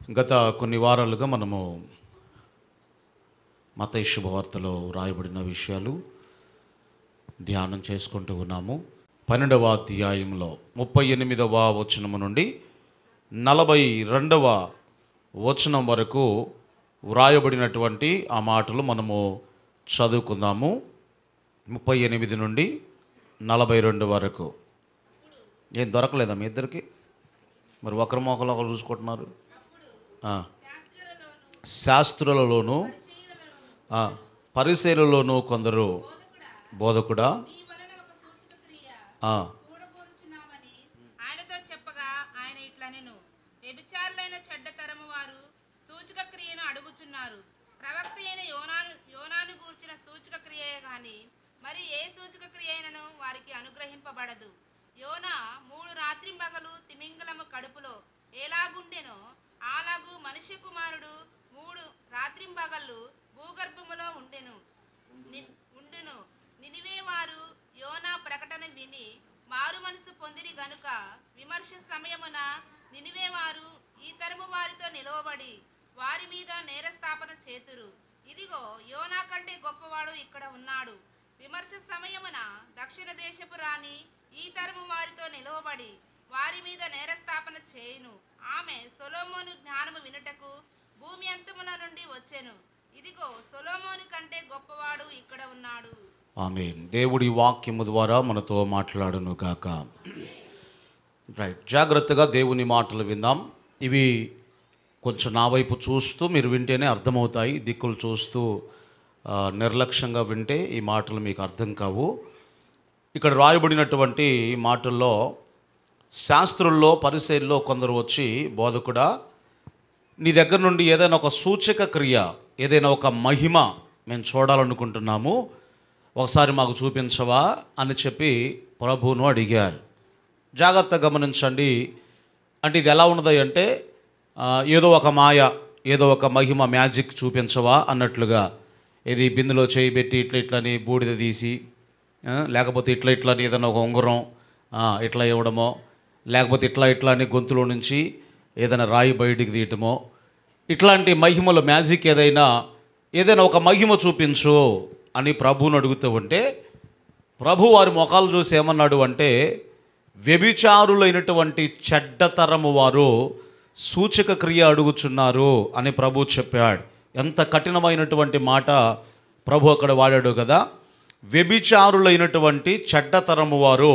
గత కొన్ని వారాలుగా మనము మత్తయి శుభవార్తలో రాయబడిన విషయాలు ధ్యానం చేసుకుంటూ ఉన్నాము. 12వ అధ్యాయంలో 38వ వచనము నుండి 42వ వచనం వరకు వ్రాయబడినటువంటి ఆ మాటలు మనము చదువుకుందాము. 38 నుండి 42 వరకు. ఏం దొరకలేదా మీ ఇద్దరికి? మరి ఒకరి మొక్కలు ఒకరు చూసుకుంటున్నారు. శాస్త్రులలోను పరిసయ్యులలోను కొందరు బోధకుడా ఆయనతో చెప్పగా ఆయన ఇట్లా నేను వ్యభిచారులైన చెడ్డ తరము వారు సూచక క్రియను అడుగుచున్నారు. ప్రవక్త అయిన యోనాను గూర్చిన సూచక క్రియే గాని మరి ఏ సూచక క్రియ అయినను వారికి అనుగ్రహింపబడదు. యోనా 3 రాత్రింబగలు తిమింగలము కడుపులో ఎలాగుండెనో అలాగూ మనుష్య కుమారుడు 3 రాత్రింబగళ్ళు భూగర్భములో ఉండును. నినివే వారు యోనా ప్రకటన విని మారు మనసు పొందిరి గనుక విమర్శ సమయమున నినివే వారు ఈ తరము వారితో నిలవబడి వారి మీద నేరస్థాపన చేతురు. ఇదిగో యోనా కంటే గొప్పవాడు ఇక్కడ ఉన్నాడు. విమర్శ సమయమున దక్షిణ దేశపు రాణి ఈ తరము వారితో నిలవబడి వారి మీద నేరస్థాపన చేయును. ఆమె సొలొమోను జ్ఞానము వినుటకు భూమి అంతమున నుండి వచ్చెను. ఇదిగో సొలొమోను కంటే గొప్పవాడు ఇక్కడ ఉన్నాడు. ఆమేన్. దేవుడి వాక్యము ద్వారా మనతో మాట్లాడును గాక. రైట్, జాగ్రత్తగా దేవుని మాటలు విందాం. ఇవి కొంచెం నా వైపు చూస్తూ మీరు వింటేనే అర్థమవుతాయి. దిక్కులు చూస్తూ నిర్లక్ష్యంగా వింటే ఈ మాటలు మీకు అర్థం కావు. ఇక్కడ రాయబడినటువంటి మాటల్లో శాస్త్రుల్లో పరిసయ్యుల్లో కొందరు వచ్చి, బోధకుడా, నీ దగ్గర నుండి ఏదైనా ఒక సూచక క్రియ, ఏదైనా ఒక మహిమ మేము చూడాలనుకుంటున్నాము, ఒకసారి మాకు చూపించవా అని చెప్పి ప్రభువును అడిగారు. జాగ్రత్తగా గమనించండి. అంటే ఇది ఎలా ఉన్నది అంటే ఏదో ఒక మాయ, ఏదో ఒక మహిమ, మ్యాజిక్ చూపించవా అన్నట్లుగా. ఇది బిందులో చేయి పెట్టి ఇట్లా ఇట్లని బూడిద తీసి, లేకపోతే ఇట్లా ఇట్లని ఏదైనా ఒక ఉంగరం ఇట్లా ఇవ్వడమో, లేకపోతే ఇట్లా ఇట్లా అని గొంతులో నుంచి ఏదైనా రాయి బయటికి తీయటమో, ఇట్లాంటి మహిమలు, మ్యాజిక్ ఏదైనా ఒక మహిమ చూపించు అని ప్రభువుని అడుగుతూ ఉంటే, ప్రభు వారి ముఖాలు చూసి ఏమన్నాడు అంటే, వ్యభిచారులైనటువంటి చెడ్డతరము వారు సూచక క్రియ అడుగుచున్నారు అని ప్రభు చెప్పాడు. ఎంత కఠినమైనటువంటి మాట ప్రభు అక్కడ వాడాడు కదా. వ్యభిచారులైనటువంటి చెడ్డతరము వారు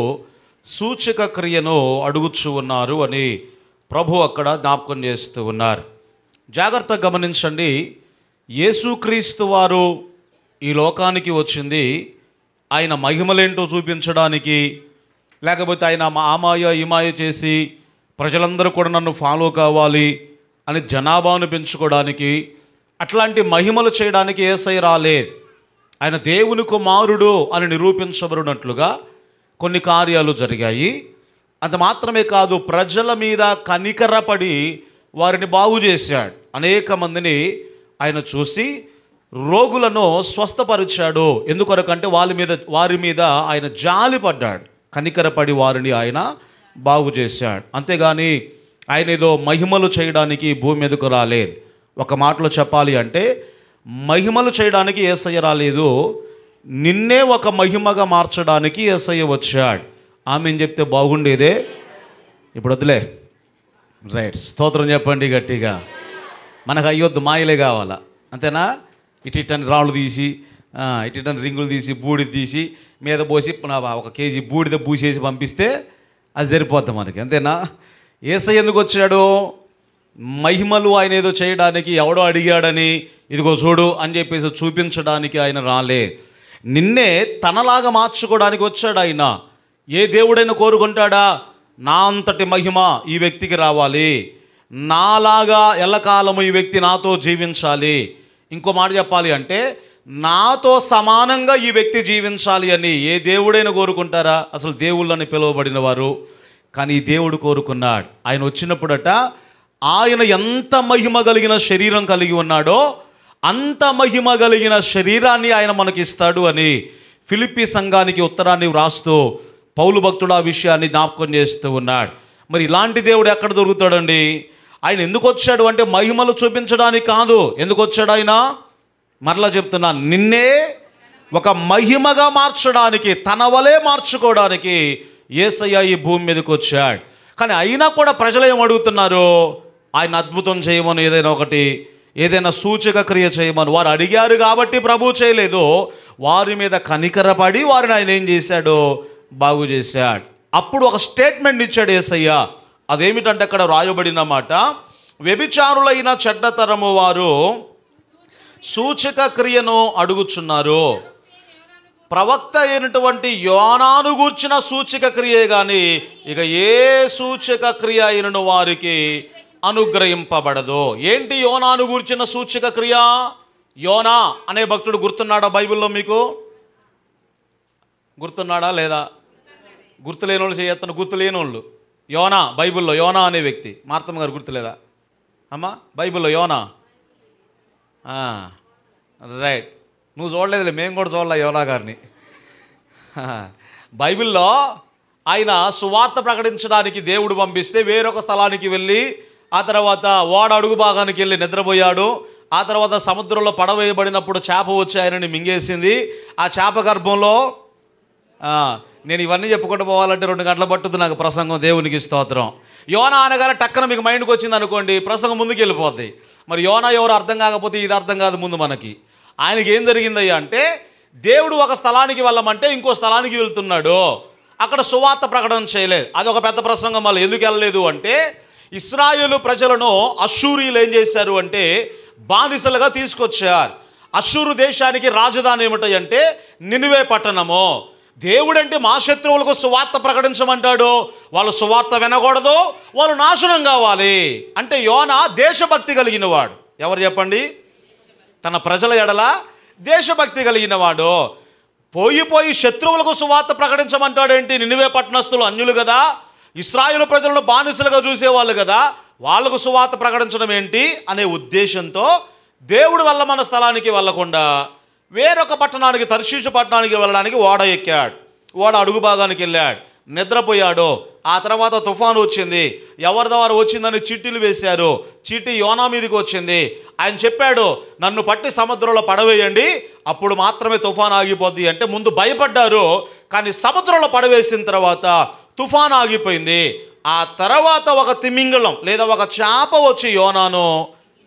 సూచక క్రియను అడుగుచూ ఉన్నారు అని ప్రభు అక్కడ జ్ఞాపకం చేస్తూ ఉన్నారు. జాగ్రత్తగా గమనించండి. యేసుక్రీస్తు వారు ఈ లోకానికి వచ్చింది ఆయన మహిమలేంటో చూపించడానికి, లేకపోతే ఆయన ఆమాయ ఈమాయ చేసి ప్రజలందరూ కూడా నన్ను ఫాలో కావాలి అని జనాభాను పెంచుకోవడానికి, అట్లాంటి మహిమలు చేయడానికి యేసయ్య రాలేదు. ఆయన దేవుని కుమారుడు అని నిరూపించబడినట్లుగా కొన్ని కార్యాలు జరిగాయి. అంత మాత్రమే కాదు, ప్రజల మీద కనికరపడి వారిని బాగు చేశాడు. అనేక మందిని ఆయన చూసి రోగులను స్వస్థపరిచాడు. ఎందుకొరకంటే వారి మీద ఆయన జాలి పడ్డాడు, కనికరపడి వారిని ఆయన బాగు చేశాడు. అంతేగాని ఆయన ఏదో మహిమలు చేయడానికి భూమి మీదకు రాలేదు. ఒక మాటలో చెప్పాలి అంటే, మహిమలు చేయడానికి యేసయ్య రాలేదు, నిన్నే ఒక మహిమగా మార్చడానికి యేసయ్య వచ్చాడు. ఆమె చెప్తే బాగుండేదే. ఇప్పుడు వద్దులే. రైట్, స్తోత్రం చెప్పండి గట్టిగా. మనకు అయ్యొద్దు, మాయలే కావాలా, అంతేనా? ఇటని రాళ్ళు తీసి, ఇటని రింగులు తీసి, బూడిద తీసి మీద పోసి 1 కేజీ బూడిద పూసేసి పంపిస్తే అది సరిపోద్ది మనకి, అంతేనా? యేసయ్య ఎందుకు వచ్చాడు? మహిమలు ఆయన ఏదో చేయడానికి, ఎవడో అడిగాడని ఇదిగో చూడు అని చెప్పేసి చూపించడానికి ఆయన రాలే. నిన్నే తనలాగా మార్చుకోవడానికి వచ్చాడు ఆయన. ఏ దేవుడైనా కోరుకుంటాడా? నా అంతటి మహిమ ఈ వ్యక్తికి రావాలి, నాలాగా ఎల్లకాలము ఈ వ్యక్తి నాతో జీవించాలి. ఇంకో మాట చెప్పాలి అంటే, నాతో సమానంగా ఈ వ్యక్తి జీవించాలి అని ఏ దేవుడైనా కోరుకుంటారా? అసలు దేవుళ్ళని పిలువబడిన వారు. కానీ ఈ దేవుడు కోరుకున్నాడు. ఆయన వచ్చినప్పుడట, ఆయన ఎంత మహిమ కలిగిన శరీరం కలిగి ఉన్నాడో అంత మహిమ కలిగిన శరీరాన్ని ఆయన మనకిస్తాడు అని ఫిలిప్పీ సంఘానికి ఉత్తరాన్ని వ్రాస్తూ పౌలు భక్తుడు ఆ విషయాన్ని జ్ఞాపకం చేస్తూ ఉన్నాడు. మరి ఇలాంటి దేవుడు ఎక్కడ దొరుకుతాడండి? ఆయన ఎందుకు వచ్చాడు అంటే మహిమలు చూపించడానికి కాదు. ఎందుకు వచ్చాడు ఆయన? మరలా చెప్తున్నా, నిన్నే ఒక మహిమగా మార్చడానికి, తన వలే మార్చుకోవడానికి యేసయ్య ఈ భూమి మీదకి వచ్చాడు. కానీ అయినా కూడా ప్రజలు ఏం అడుగుతున్నారు? ఆయన అద్భుతం చేయమని, ఏదైనా సూచక క్రియ చేయమని వారు అడిగారు. కాబట్టి ప్రభు చేయలేదు. వారి మీద కనికరపడి వారిని ఆయన ఏం చేశాడు? బాగు చేశాడు. అప్పుడు ఒక స్టేట్మెంట్ ఇచ్చాడు యేసయ్య. అదేమిటంటే అక్కడ రాయబడిన మాట, వ్యభిచారులైన చెడ్డతరము వారు సూచక క్రియను అడుగుచున్నారు. ప్రవక్త అయినటువంటి యోనాను గూర్చిన సూచక క్రియే కానీ ఇక ఏ సూచక క్రియ అయినను వారికి అనుగ్రహింపబడదు. ఏంటి యోనాను గూర్చిన సూచక క్రియ? యోనా అనే భక్తుడు గుర్తున్నాడా బైబిల్లో? మీకు గుర్తున్నాడా లేదా? గుర్తులేని వాళ్ళు చేయొత్తను. గుర్తులేని వాళ్ళు యోనా, బైబిల్లో యోనా అనే వ్యక్తి. మార్తమ్మ గారు గుర్తులేదా అమ్మా? బైబిల్లో యోనా. రైట్, నువ్వు చూడలేదులే, మేము కూడా చూడలే యోనా గారిని. బైబిల్లో ఆయన సువార్త ప్రకటించడానికి దేవుడు పంపిస్తే వేరొక స్థలానికి వెళ్ళి ఆ తర్వాత ఓడ అడుగు భాగానికి వెళ్ళి నిద్రపోయాడు. ఆ తర్వాత సముద్రంలో పడవేయబడినప్పుడు చేప వచ్చి ఆయనని మింగేసింది. ఆ చేప గర్భంలో నేను ఇవన్నీ చెప్పుకుంటూ పోవాలంటే 2 గంటల పట్టుద్ది నాకు ప్రసంగం. దేవునికి స్తోత్రం. యోనా అనగానే టక్కన మీకు మైండ్కి వచ్చింది అనుకోండి, ప్రసంగం ముందుకు వెళ్ళిపోద్ది. మరి యోనా ఎవరు అర్థం కాకపోతే ఇది అర్థం కాదు ముందు మనకి. ఆయనకి ఏం జరిగిందయ్యా అంటే, దేవుడు ఒక స్థలానికి వెళ్ళమంటే ఇంకో స్థలానికి వెళ్తున్నాడు. అక్కడ సువార్త ప్రకటన చేయలేదు. అదొక పెద్ద ప్రసంగం. మళ్ళీ ఎందుకు వెళ్ళలేదు అంటే, ఇశ్రాయేలు ప్రజలను అష్షూరీయులు ఏం చేశారు అంటే బానిసలుగా తీసుకొచ్చారు. అష్షూరు దేశానికి రాజధాని ఏమిటంటే నినివే పట్టణము. దేవుడంటే మా శత్రువులకు సువార్త ప్రకటించమంటాడు. వాళ్ళు సువార్త వినకూడదు, వాళ్ళు నాశనం కావాలి. అంటే యోనా దేశభక్తి కలిగిన వాడు. ఎవరు చెప్పండి? తన ప్రజల ఎడల దేశభక్తి కలిగిన వాడు. పోయి శత్రువులకు సువార్త ప్రకటించమంటాడేంటి? నినివే పట్టణస్థులు అన్యులు కదా, ఇశ్రాయేలు ప్రజలను బానిసలుగా చూసేవాళ్ళు కదా, వాళ్ళకు సువార్త ప్రకటించడం ఏంటి అనే ఉద్దేశంతో దేవుడు వెళ్ళమన్న స్థలానికి వెళ్ళకుండా వేరొక పట్టణానికి, తర్షీషు పట్టణానికి వెళ్ళడానికి ఓడ ఎక్కాడు. ఓడ అడుగు భాగానికి వెళ్ళాడు, నిద్రపోయాడు. ఆ తర్వాత తుఫాను వచ్చింది. ఎవరి ద్వారా వచ్చిందని చీటీలు వేశారు. చీటీ యోనా మీదకి వచ్చింది. ఆయన చెప్పాడు, నన్ను పట్టి సముద్రంలో పడవేయండి, అప్పుడు మాత్రమే తుఫాను ఆగిపోద్ది అంటే ముందు భయపడ్డారు. కానీ సముద్రంలో పడవేసిన తర్వాత తుఫాను ఆగిపోయింది. ఆ తర్వాత ఒక తిమింగళం లేదా ఒక చేప వచ్చి యోనాను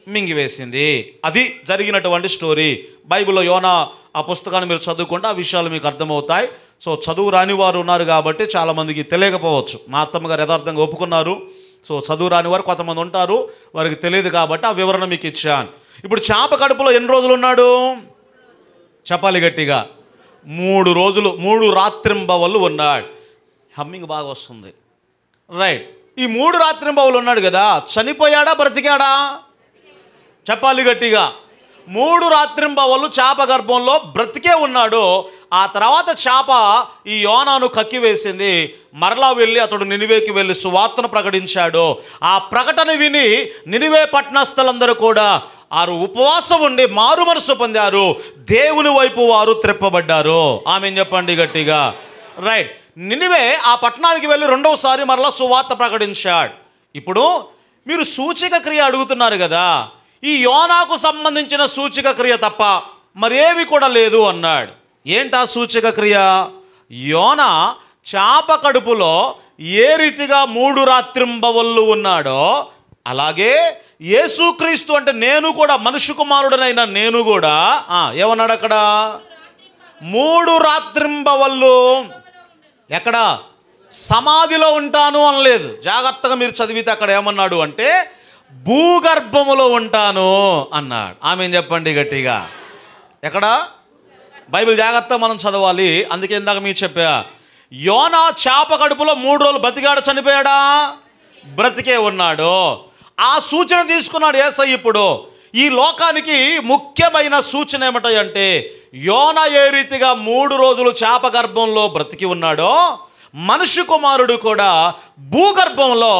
మింగివేసింది. అది జరిగినటువంటి స్టోరీ. బైబిల్లో యోనా ఆ పుస్తకాన్ని మీరు చదువుకుంటే ఆ విషయాలు మీకు అర్థమవుతాయి. సో చదువు రాని వారు ఉన్నారు కాబట్టి చాలామందికి తెలియకపోవచ్చు. మా అత్తమ్మ గారు యథార్థంగా ఒప్పుకున్నారు. సో చదువు రాని వారు కొంతమంది ఉంటారు, వారికి తెలియదు కాబట్టి ఆ వివరణ మీకు ఇచ్చాను. ఇప్పుడు చేప కడుపులో ఎన్ని రోజులు ఉన్నాడు చెప్పాలి గట్టిగా? 3 రోజులు, 3 రాత్రింబవళ్ళు ఉన్నాడు. హమ్మింగ్ బాగా వస్తుంది. రైట్, ఈ 3 రాత్రింబవళ్ళు ఉన్నాడు కదా, చనిపోయాడా బ్రతికాడా చెప్పాలి గట్టిగా? 3 రాత్రింబవళ్ళు చేప గర్భంలో బ్రతికే ఉన్నాడు. ఆ తర్వాత చేప ఈ యోనాను కక్కివేసింది. మరలా వెళ్ళి అతడు నినివేకి వెళ్ళి సువార్తను ప్రకటించాడు. ఆ ప్రకటన విని నినివే పట్టణస్థులందరూ కూడా వారు ఉపవాసం ఉండి మారు మనసు పొందారు. దేవుని వైపు వారు త్రిప్పబడ్డారు. ఆమేన్ చెప్పండి గట్టిగా. రైట్, నినివే ఆ పట్టణానికి వెళ్ళి 2వసారి మరలా సువార్త ప్రకటించాడు. ఇప్పుడు మీరు సూచక క్రియ అడుగుతున్నారు కదా, ఈ యోనాకు సంబంధించిన సూచక క్రియ తప్ప మరేవి కూడా లేదు అన్నాడు. ఏంటా సూచక క్రియ? యోనా చేప కడుపులో ఏ రీతిగా 3 రాత్రింబవళ్ళు ఉన్నాడో అలాగే యేసుక్రీస్తు అంటే నేను కూడా, మనుష్య కుమారుడనైన నేను కూడా ఏమన్నాడు అక్కడ? 3 రాత్రింబవళ్ళు ఎక్కడ? సమాధిలో ఉంటాను అనలేదు. జాగ్రత్తగా మీరు చదివితే అక్కడ ఏమన్నాడు అంటే భూగర్భములో ఉంటాను అన్నాడు. ఆమేన్ చెప్పండి గట్టిగా. ఎక్కడ? బైబిల్ జాగ్రత్తగా మనం చదవాలి. అందుకే ఇందాక మీకు చెప్పా, యోనా చేప కడుపులో 3 రోజులు బ్రతికాడు, చనిపోయాడా? బ్రతికే ఉన్నాడు. ఆ సూచన తీసుకున్నాడు యేసయ్య. ఇప్పుడు ఈ లోకానికి ముఖ్యమైన సూచన ఏమిటంటే యోనా ఏ రీతిగా 3 రోజులు చేప గర్భంలో బ్రతికి ఉన్నాడో మనుష్య కుమారుడు కూడా భూగర్భంలో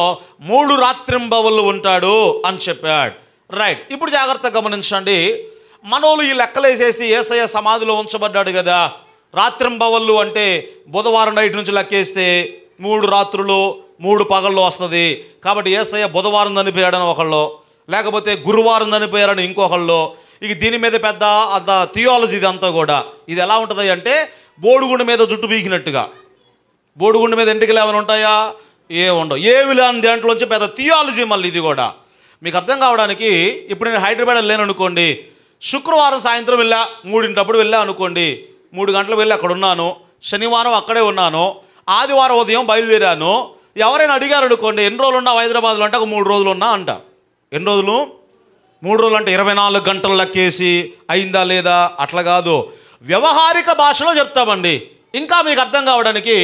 3 రాత్రింబవళ్ళు ఉంటాడు అని చెప్పాడు. రైట్, ఇప్పుడు జాగ్రత్తగా గమనించండి. మనోళ్ళు ఈ లెక్కలేసేసి యేసయ్య సమాధిలో ఉంచబడ్డాడు కదా, రాత్రింబవళ్ళు అంటే బుధవారం నైట్ నుంచి లెక్కేస్తే 3 రాత్రులు 3 పగళ్ళు వస్తుంది. కాబట్టి యేసయ్య బుధవారం చనిపోయాడని ఒకళ్ళు, లేకపోతే గురువారం చనిపోయారని ఇంకొకళ్ళు. ఇక దీని మీద పెద్ద అంత థియాలజీ ఇదంతా కూడా. ఇది ఎలా ఉంటుంది అంటే బోడిగుండు మీద జుట్టు పీకినట్టుగా. బోడిగుండు మీద ఎంటికలు ఏమైనా ఉంటాయా? ఉండవు. ఏమి లేని దాంట్లోంచి పెద్ద థియాలజీ మళ్ళీ ఇది కూడా. మీకు అర్థం కావడానికి ఇప్పుడు నేను హైదరాబాద్ వెళ్ళాను అనుకోండి, శుక్రవారం సాయంత్రం వెళ్ళా, 3 వెళ్ళా అనుకోండి, 3 గంటలకు వెళ్ళి అక్కడ ఉన్నాను, శనివారం అక్కడే ఉన్నాను, ఆదివారం ఉదయం బయలుదేరాను. ఎవరైనా అడిగారు అనుకోండి ఎన్ని రోజులు ఉన్నావు హైదరాబాద్లో అంటే, ఒక 3 రోజులు ఉన్నా అంట. ఎన్ని రోజులు? 3 రోజులు అంటే 24 గంటలు లెక్కేసి అయిందా లేదా అట్లా కాదు, వ్యవహారిక భాషలో చెప్తామండి. ఇంకా మీకు అర్థం కావడానికి,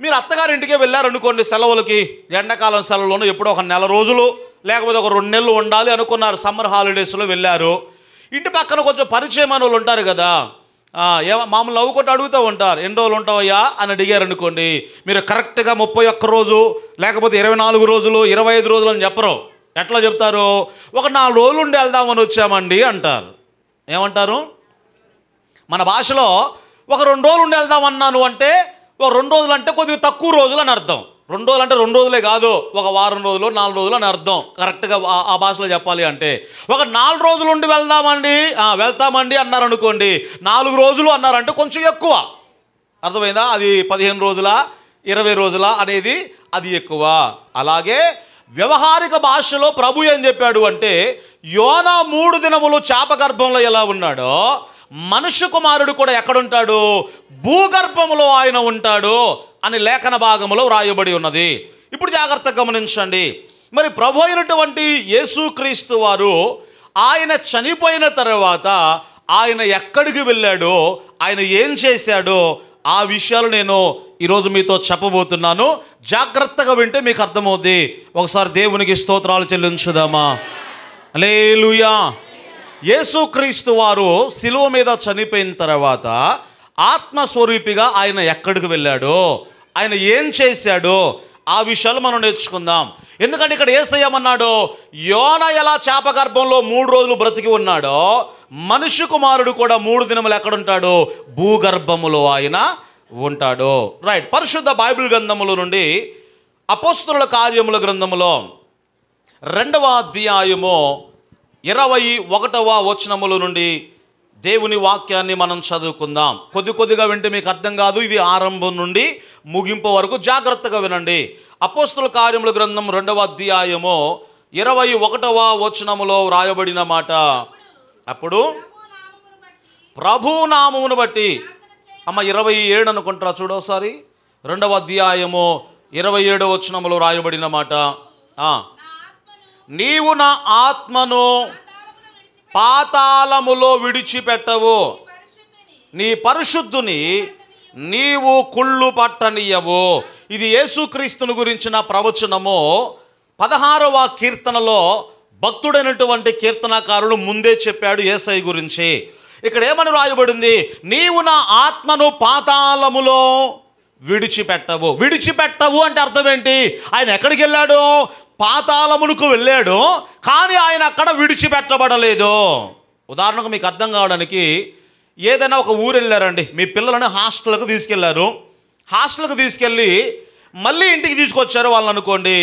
మీరు అత్తగారింటికే వెళ్ళారనుకోండి సెలవులకి, ఎండాకాలం సెలవులను ఎప్పుడో ఒక 1 నెల రోజులు లేకపోతే ఒక 2 నెలలు ఉండాలి అనుకున్నారు, సమ్మర్ హాలిడేస్లో వెళ్ళారు. ఇంటి పక్కన కొంచెం పరిచయం అని వాళ్ళు ఉంటారు కదా, మామూలు నవ్వుకుంటూ అడుగుతూ ఉంటారు, ఎన్ని రోజులు ఉంటావయ్యా అని అడిగారు అనుకోండి, మీరు కరెక్ట్గా 31 రోజు లేకపోతే 24 రోజులు 25 రోజులు అని చెప్పరు. ఎట్లా చెప్తారు? ఒక 4 రోజులు ఉండి వెళ్దామని వచ్చామండి అంటారు. ఏమంటారు? మన భాషలో ఒక 2 రోజులు ఉండి వెళ్దామన్నాను అంటే, ఒక 2 రోజులు అంటే కొద్దిగా తక్కువ రోజులు అని అర్థం. 2 రోజులు అంటే 2 రోజులే కాదు, ఒక వారం రోజులు 4 రోజులు అని అర్థం కరెక్ట్గా ఆ భాషలో చెప్పాలి అంటే. ఒక 4 రోజులు ఉండి వెళ్తామండి అన్నారనుకోండి, 4 రోజులు అన్నారంటే కొంచెం ఎక్కువ. అర్థమైందా? అది 15 రోజుల 20 రోజుల అనేది అది ఎక్కువ. అలాగే వ్యవహారిక భాషలో ప్రభు ఏం చెప్పాడు అంటే, యోనా 3 దినములు చేప గర్భంలో ఎలా ఉన్నాడో, మనుష్య కుమారుడు కూడా ఎక్కడుంటాడు? భూగర్భములో ఆయన ఉంటాడు అని లేఖన భాగంలో వ్రాయబడి ఉన్నది. ఇప్పుడు జాగ్రత్తగా గమనించండి. మరి ప్రభు అయినటువంటి యేసుక్రీస్తు వారు ఆయన చనిపోయిన తర్వాత ఆయన ఎక్కడికి వెళ్ళాడో, ఆయన ఏం చేశాడో ఆ విషయాలు నేను ఈరోజు మీతో చెప్పబోతున్నాను. జాగ్రత్తగా వింటే మీకు అర్థమవుద్ది. ఒకసారి దేవునికి స్తోత్రాలు చెల్లించుదామా? హల్లెలూయా. యేసుక్రీస్తు వారు శిలువ మీద చనిపోయిన తర్వాత ఆత్మస్వరూపిగా ఆయన ఎక్కడికి వెళ్ళాడో, ఆయన ఏం చేశాడో ఆ విషయాలు మనం నేర్చుకుందాం. ఎందుకంటే ఇక్కడ యేసయ్యమన్నాడు, యోనా ఎలా చేప గర్భంలో 3 రోజులు బ్రతికి ఉన్నాడో, మనుష్య కుమారుడు కూడా 3 దినములు ఎక్కడుంటాడు? భూగర్భములో ఆయన ఉంటాడు. రైట్. పరిశుద్ధ బైబిల్ గ్రంథముల నుండి అపోస్తలుల కార్యముల గ్రంథములో 2వ అధ్యాయము 21వ వచనముల నుండి దేవుని వాక్యాన్ని మనం చదువుకుందాం. కొద్దిగా వింటే మీకు అర్థం కాదు, ఇది ఆరంభం నుండి ముగింపు వరకు జాగ్రత్తగా వినండి. అపోస్తలుల కార్యముల గ్రంథం 2వ అధ్యాయము 21వ వచనములో వ్రాయబడిన మాట, అప్పుడు ప్రభు నామమును బట్టి 27 అనుకుంటారా, చూడోసారి 2వ అధ్యాయము 27వ వచనములో వ్రాయబడిన మాట, నీవు నా ఆత్మను పాతాళములో విడిచిపెట్టవు, నీ పరిశుద్ధుని నీవు కుళ్ళు పట్టనీయవు. ఇది యేసుక్రీస్తుని గురించిన ప్రవచనము. 16వ కీర్తనలో భక్తుడైనటువంటి కీర్తనకారుడు ముందే చెప్పాడు యేసయ్య గురించి. ఇక్కడ ఏమని రాయబడింది? నీవు నా ఆత్మను పాతాళములో విడిచిపెట్టవు. విడిచిపెట్టవు అంటే అర్థం ఏంటి? ఆయన ఎక్కడికి వెళ్ళాడు? పాతాళములకు వెళ్ళాడు, కానీ ఆయన అక్కడ విడిచిపెట్టబడలేదు. ఉదాహరణకు మీకు అర్థం కావడానికి, ఏదైనా ఒక ఊరు వెళ్ళారండి, మీ పిల్లలను హాస్టల్కి తీసుకెళ్లారు. హాస్టల్కి తీసుకెళ్ళి మళ్ళీ ఇంటికి తీసుకొచ్చారు వాళ్ళని అనుకోండి.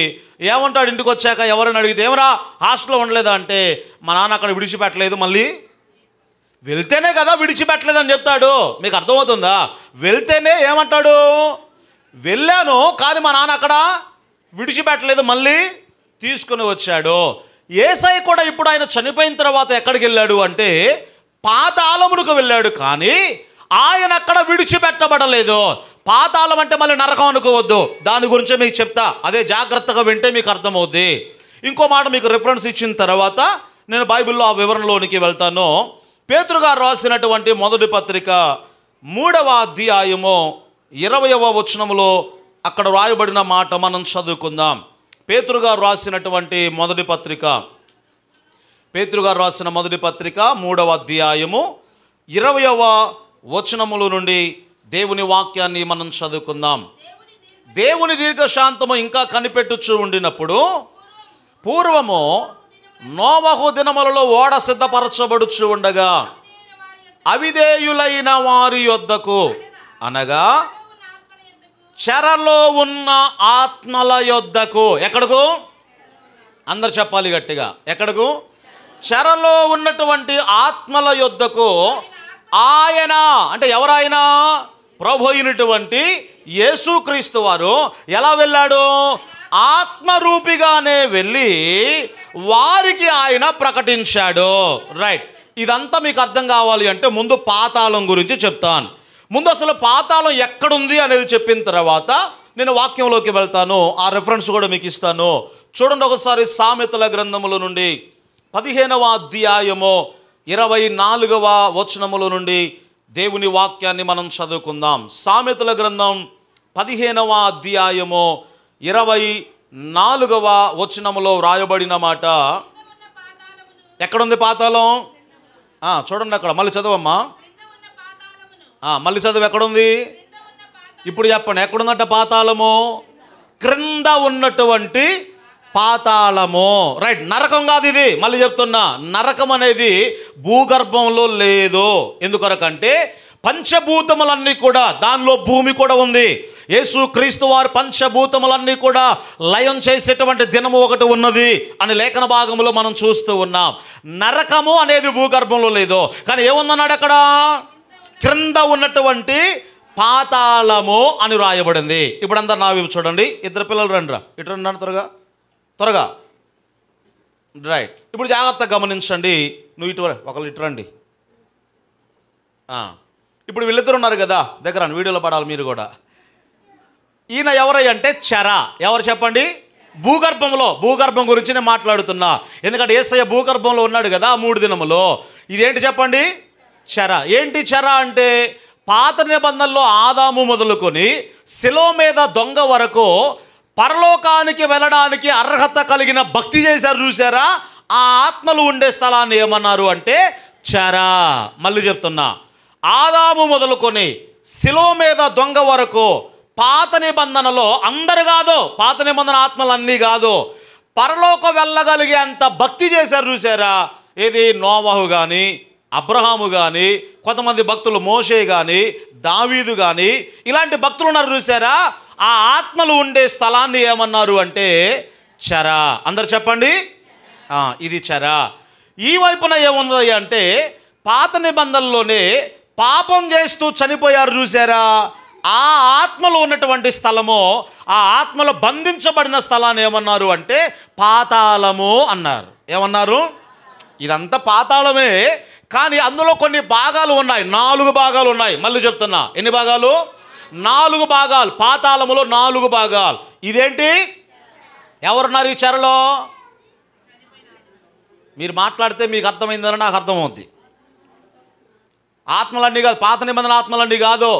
ఏమంటాడు ఇంటికి వచ్చాక? ఎవరైనా అడిగితే, ఏమరా హాస్టల్లో ఉండలేదా అంటే, మా నాన్న అక్కడ విడిచిపెట్టలేదు, మళ్ళీ వెళ్తేనే కదా విడిచిపెట్టలేదు అని చెప్తాడు. మీకు అర్థమవుతుందా? వెళ్తేనే ఏమంటాడు? వెళ్ళాను కానీ మా నాన్న అక్కడ విడిచిపెట్టలేదు, మళ్ళీ తీసుకుని వచ్చాడు. యేసయ్య కూడా ఇప్పుడు ఆయన చనిపోయిన తర్వాత ఎక్కడికి వెళ్ళాడు అంటే, పాతాళమునకు వెళ్ళాడు, కానీ ఆయన అక్కడ విడిచిపెట్టబడలేదు. పాతాళం అంటే మళ్ళీ నరకం అనుకోవద్దు, దాని గురించే మీకు చెప్తా. అదే జాగ్రత్తగా వింటే మీకు అర్థమవుద్ది. ఇంకో మాట మీకు రిఫరెన్స్ ఇచ్చిన తర్వాత నేను బైబిల్లో ఆ వివరణలోనికి వెళ్తాను. పేతురు గారు రాసినటువంటి మొదటి పత్రిక 3వ అధ్యాయము 20వ వచనములో అక్కడ రాయబడిన మాట మనం చదువుకుందాం. పేతురు గారు రాసినటువంటి మొదటి పత్రిక, పేతురు గారు రాసిన మొదటి పత్రిక 3వ అధ్యాయము 20వ వచనముల నుండి దేవుని వాక్యాన్ని మనం చదువుకుందాం. దేవుని దీర్ఘశాంతము ఇంకా కనిపెట్టుచూ ఉండినప్పుడు, పూర్వము నోవహు దినములలో ఓడ సిద్ధపరచబడుచు ఉండగా అవిధేయులైన వారి యొద్దకు, అనగా చెరలో ఉన్న ఆత్మల యొద్దకు. ఎక్కడకు? అందరు చెప్పాలి గట్టిగా. ఎక్కడకు? చెరలో ఉన్నటువంటి ఆత్మల యొద్దకు ఆయన, అంటే ఎవరాయన? ప్రభు అయినటువంటి యేసుక్రీస్తు వారు ఎలా వెళ్ళాడు? ఆత్మరూపిగానే వెళ్ళి వారికి ఆయన ప్రకటించాడు. రైట్. ఇదంతా మీకు అర్థం కావాలి అంటే ముందు పాతాళం గురించి చెప్తాను. ముందు అసలు పాతాళం ఎక్కడుంది అనేది చెప్పిన తర్వాత నేను వాక్యంలోకి వెళ్తాను. ఆ రెఫరెన్స్ కూడా మీకు ఇస్తాను. చూడండి ఒకసారి సామెతల గ్రంథముల నుండి 15వ అధ్యాయము 24వ వచనముల నుండి దేవుని వాక్యాన్ని మనం చదువుకుందాం. సామెతల గ్రంథం 15వ అధ్యాయము 24వ వచనములో వ్రాయబడిన మాట. ఎక్కడుంది పాతాళం? చూడండి అక్కడ. మళ్ళీ చదవమ్మా. మళ్ళీ చదువు. ఎక్కడుంది? ఇప్పుడు చెప్పండి, ఎక్కడుందట పాతాళము? క్రింద ఉన్నటువంటి పాతాళము. రైట్. నరకం కాదు ఇది. మళ్ళీ చెప్తున్నా, నరకం అనేది భూగర్భంలో లేదు. ఎందుకొరకంటే పంచభూతములన్నీ కూడా, దానిలో భూమి కూడా ఉంది. యేసుక్రీస్తు వారు పంచభూతములన్నీ కూడా లయం చేసేటువంటి దినము ఒకటి ఉన్నది అని లేఖన భాగంలో మనం చూస్తూ ఉన్నాం. నరకము అనేది భూగర్భంలో లేదు. కానీ ఏముందన్నాడు అక్కడ? క్రింద ఉన్నటువంటి పాతాళము అని రాయబడింది. ఇప్పుడు అందరు నా వైపు చూడండి. ఇద్దరు పిల్లలు రండి. ఇటు రండి త్వరగా త్వరగా. రైట్. ఇప్పుడు జాగ్రత్తగా గమనించండి. నువ్వు ఇటు ఒకళ్ళు ఇటు రండి. ఇప్పుడు వీళ్ళిద్దరు ఉన్నారు కదా దగ్గర, వీడియోలో పడాలి మీరు కూడా. ఈయన ఎవరై అంటే చెర. ఎవరు చెప్పండి? భూగర్భం గురించి నేను మాట్లాడుతున్నా. ఎందుకంటే యేసయ్య భూగర్భంలో ఉన్నాడు కదా 3 దినములో. ఇదేంటి చెప్పండి? చెర. ఏంటి చెర అంటే? పాత నిబంధనలో ఆదాము మొదలుకొని శిలో మీద దొంగ వరకు పరలోకానికి వెళ్ళడానికి అర్హత కలిగిన భక్తి చేశారు చూసారా? ఆ ఆత్మలు ఉండే స్థలాన్ని ఏమన్నారు అంటే చెర. మళ్ళీ చెప్తున్నా, ఆదాము మొదలుకొని శిలో మీద దొంగ వరకు పాత నిబంధనలో అందరు కాదు, పాత నిబంధన ఆత్మలన్నీ కాదు, పరలోక వెళ్ళగలిగే అంత భక్తి చేశారు చూసారా? ఏది? నోవహు కానీ, అబ్రహాము కానీ, కొంతమంది భక్తులు మోషే కానీ, దావీదు కానీ, ఇలాంటి భక్తులు ఉన్నారు చూసారా? ఆ ఆత్మలు ఉండే స్థలాన్ని ఏమన్నారు అంటే చెర. అందరు చెప్పండి. ఇది చెర. ఈ వైపున ఏమున్నది అంటే పాత నిబంధనలోనే పాపం చేస్తూ చనిపోయారు చూసారా? ఆ ఆత్మలు ఉన్నటువంటి స్థలము, ఆ ఆత్మలో బంధించబడిన స్థలాన్ని ఏమన్నారు అంటే పాతాళము అన్నారు. ఏమన్నారు? ఇదంతా పాతాళమే, కానీ అందులో కొన్ని భాగాలు ఉన్నాయి. 4 భాగాలు ఉన్నాయి. మళ్ళీ చెప్తున్నా, ఎన్ని భాగాలు? 4 భాగాలు. పాతాళములో 4 భాగాలు. ఇదేంటి? ఎవరున్నారు ఈ చెరలో? మీరు మాట్లాడితే మీకు అర్థమైందని నాకు అర్థమవుద్ది. ఆత్మలన్నీ కాదు, పాత నిబంధన ఆత్మలన్నీ కాదు,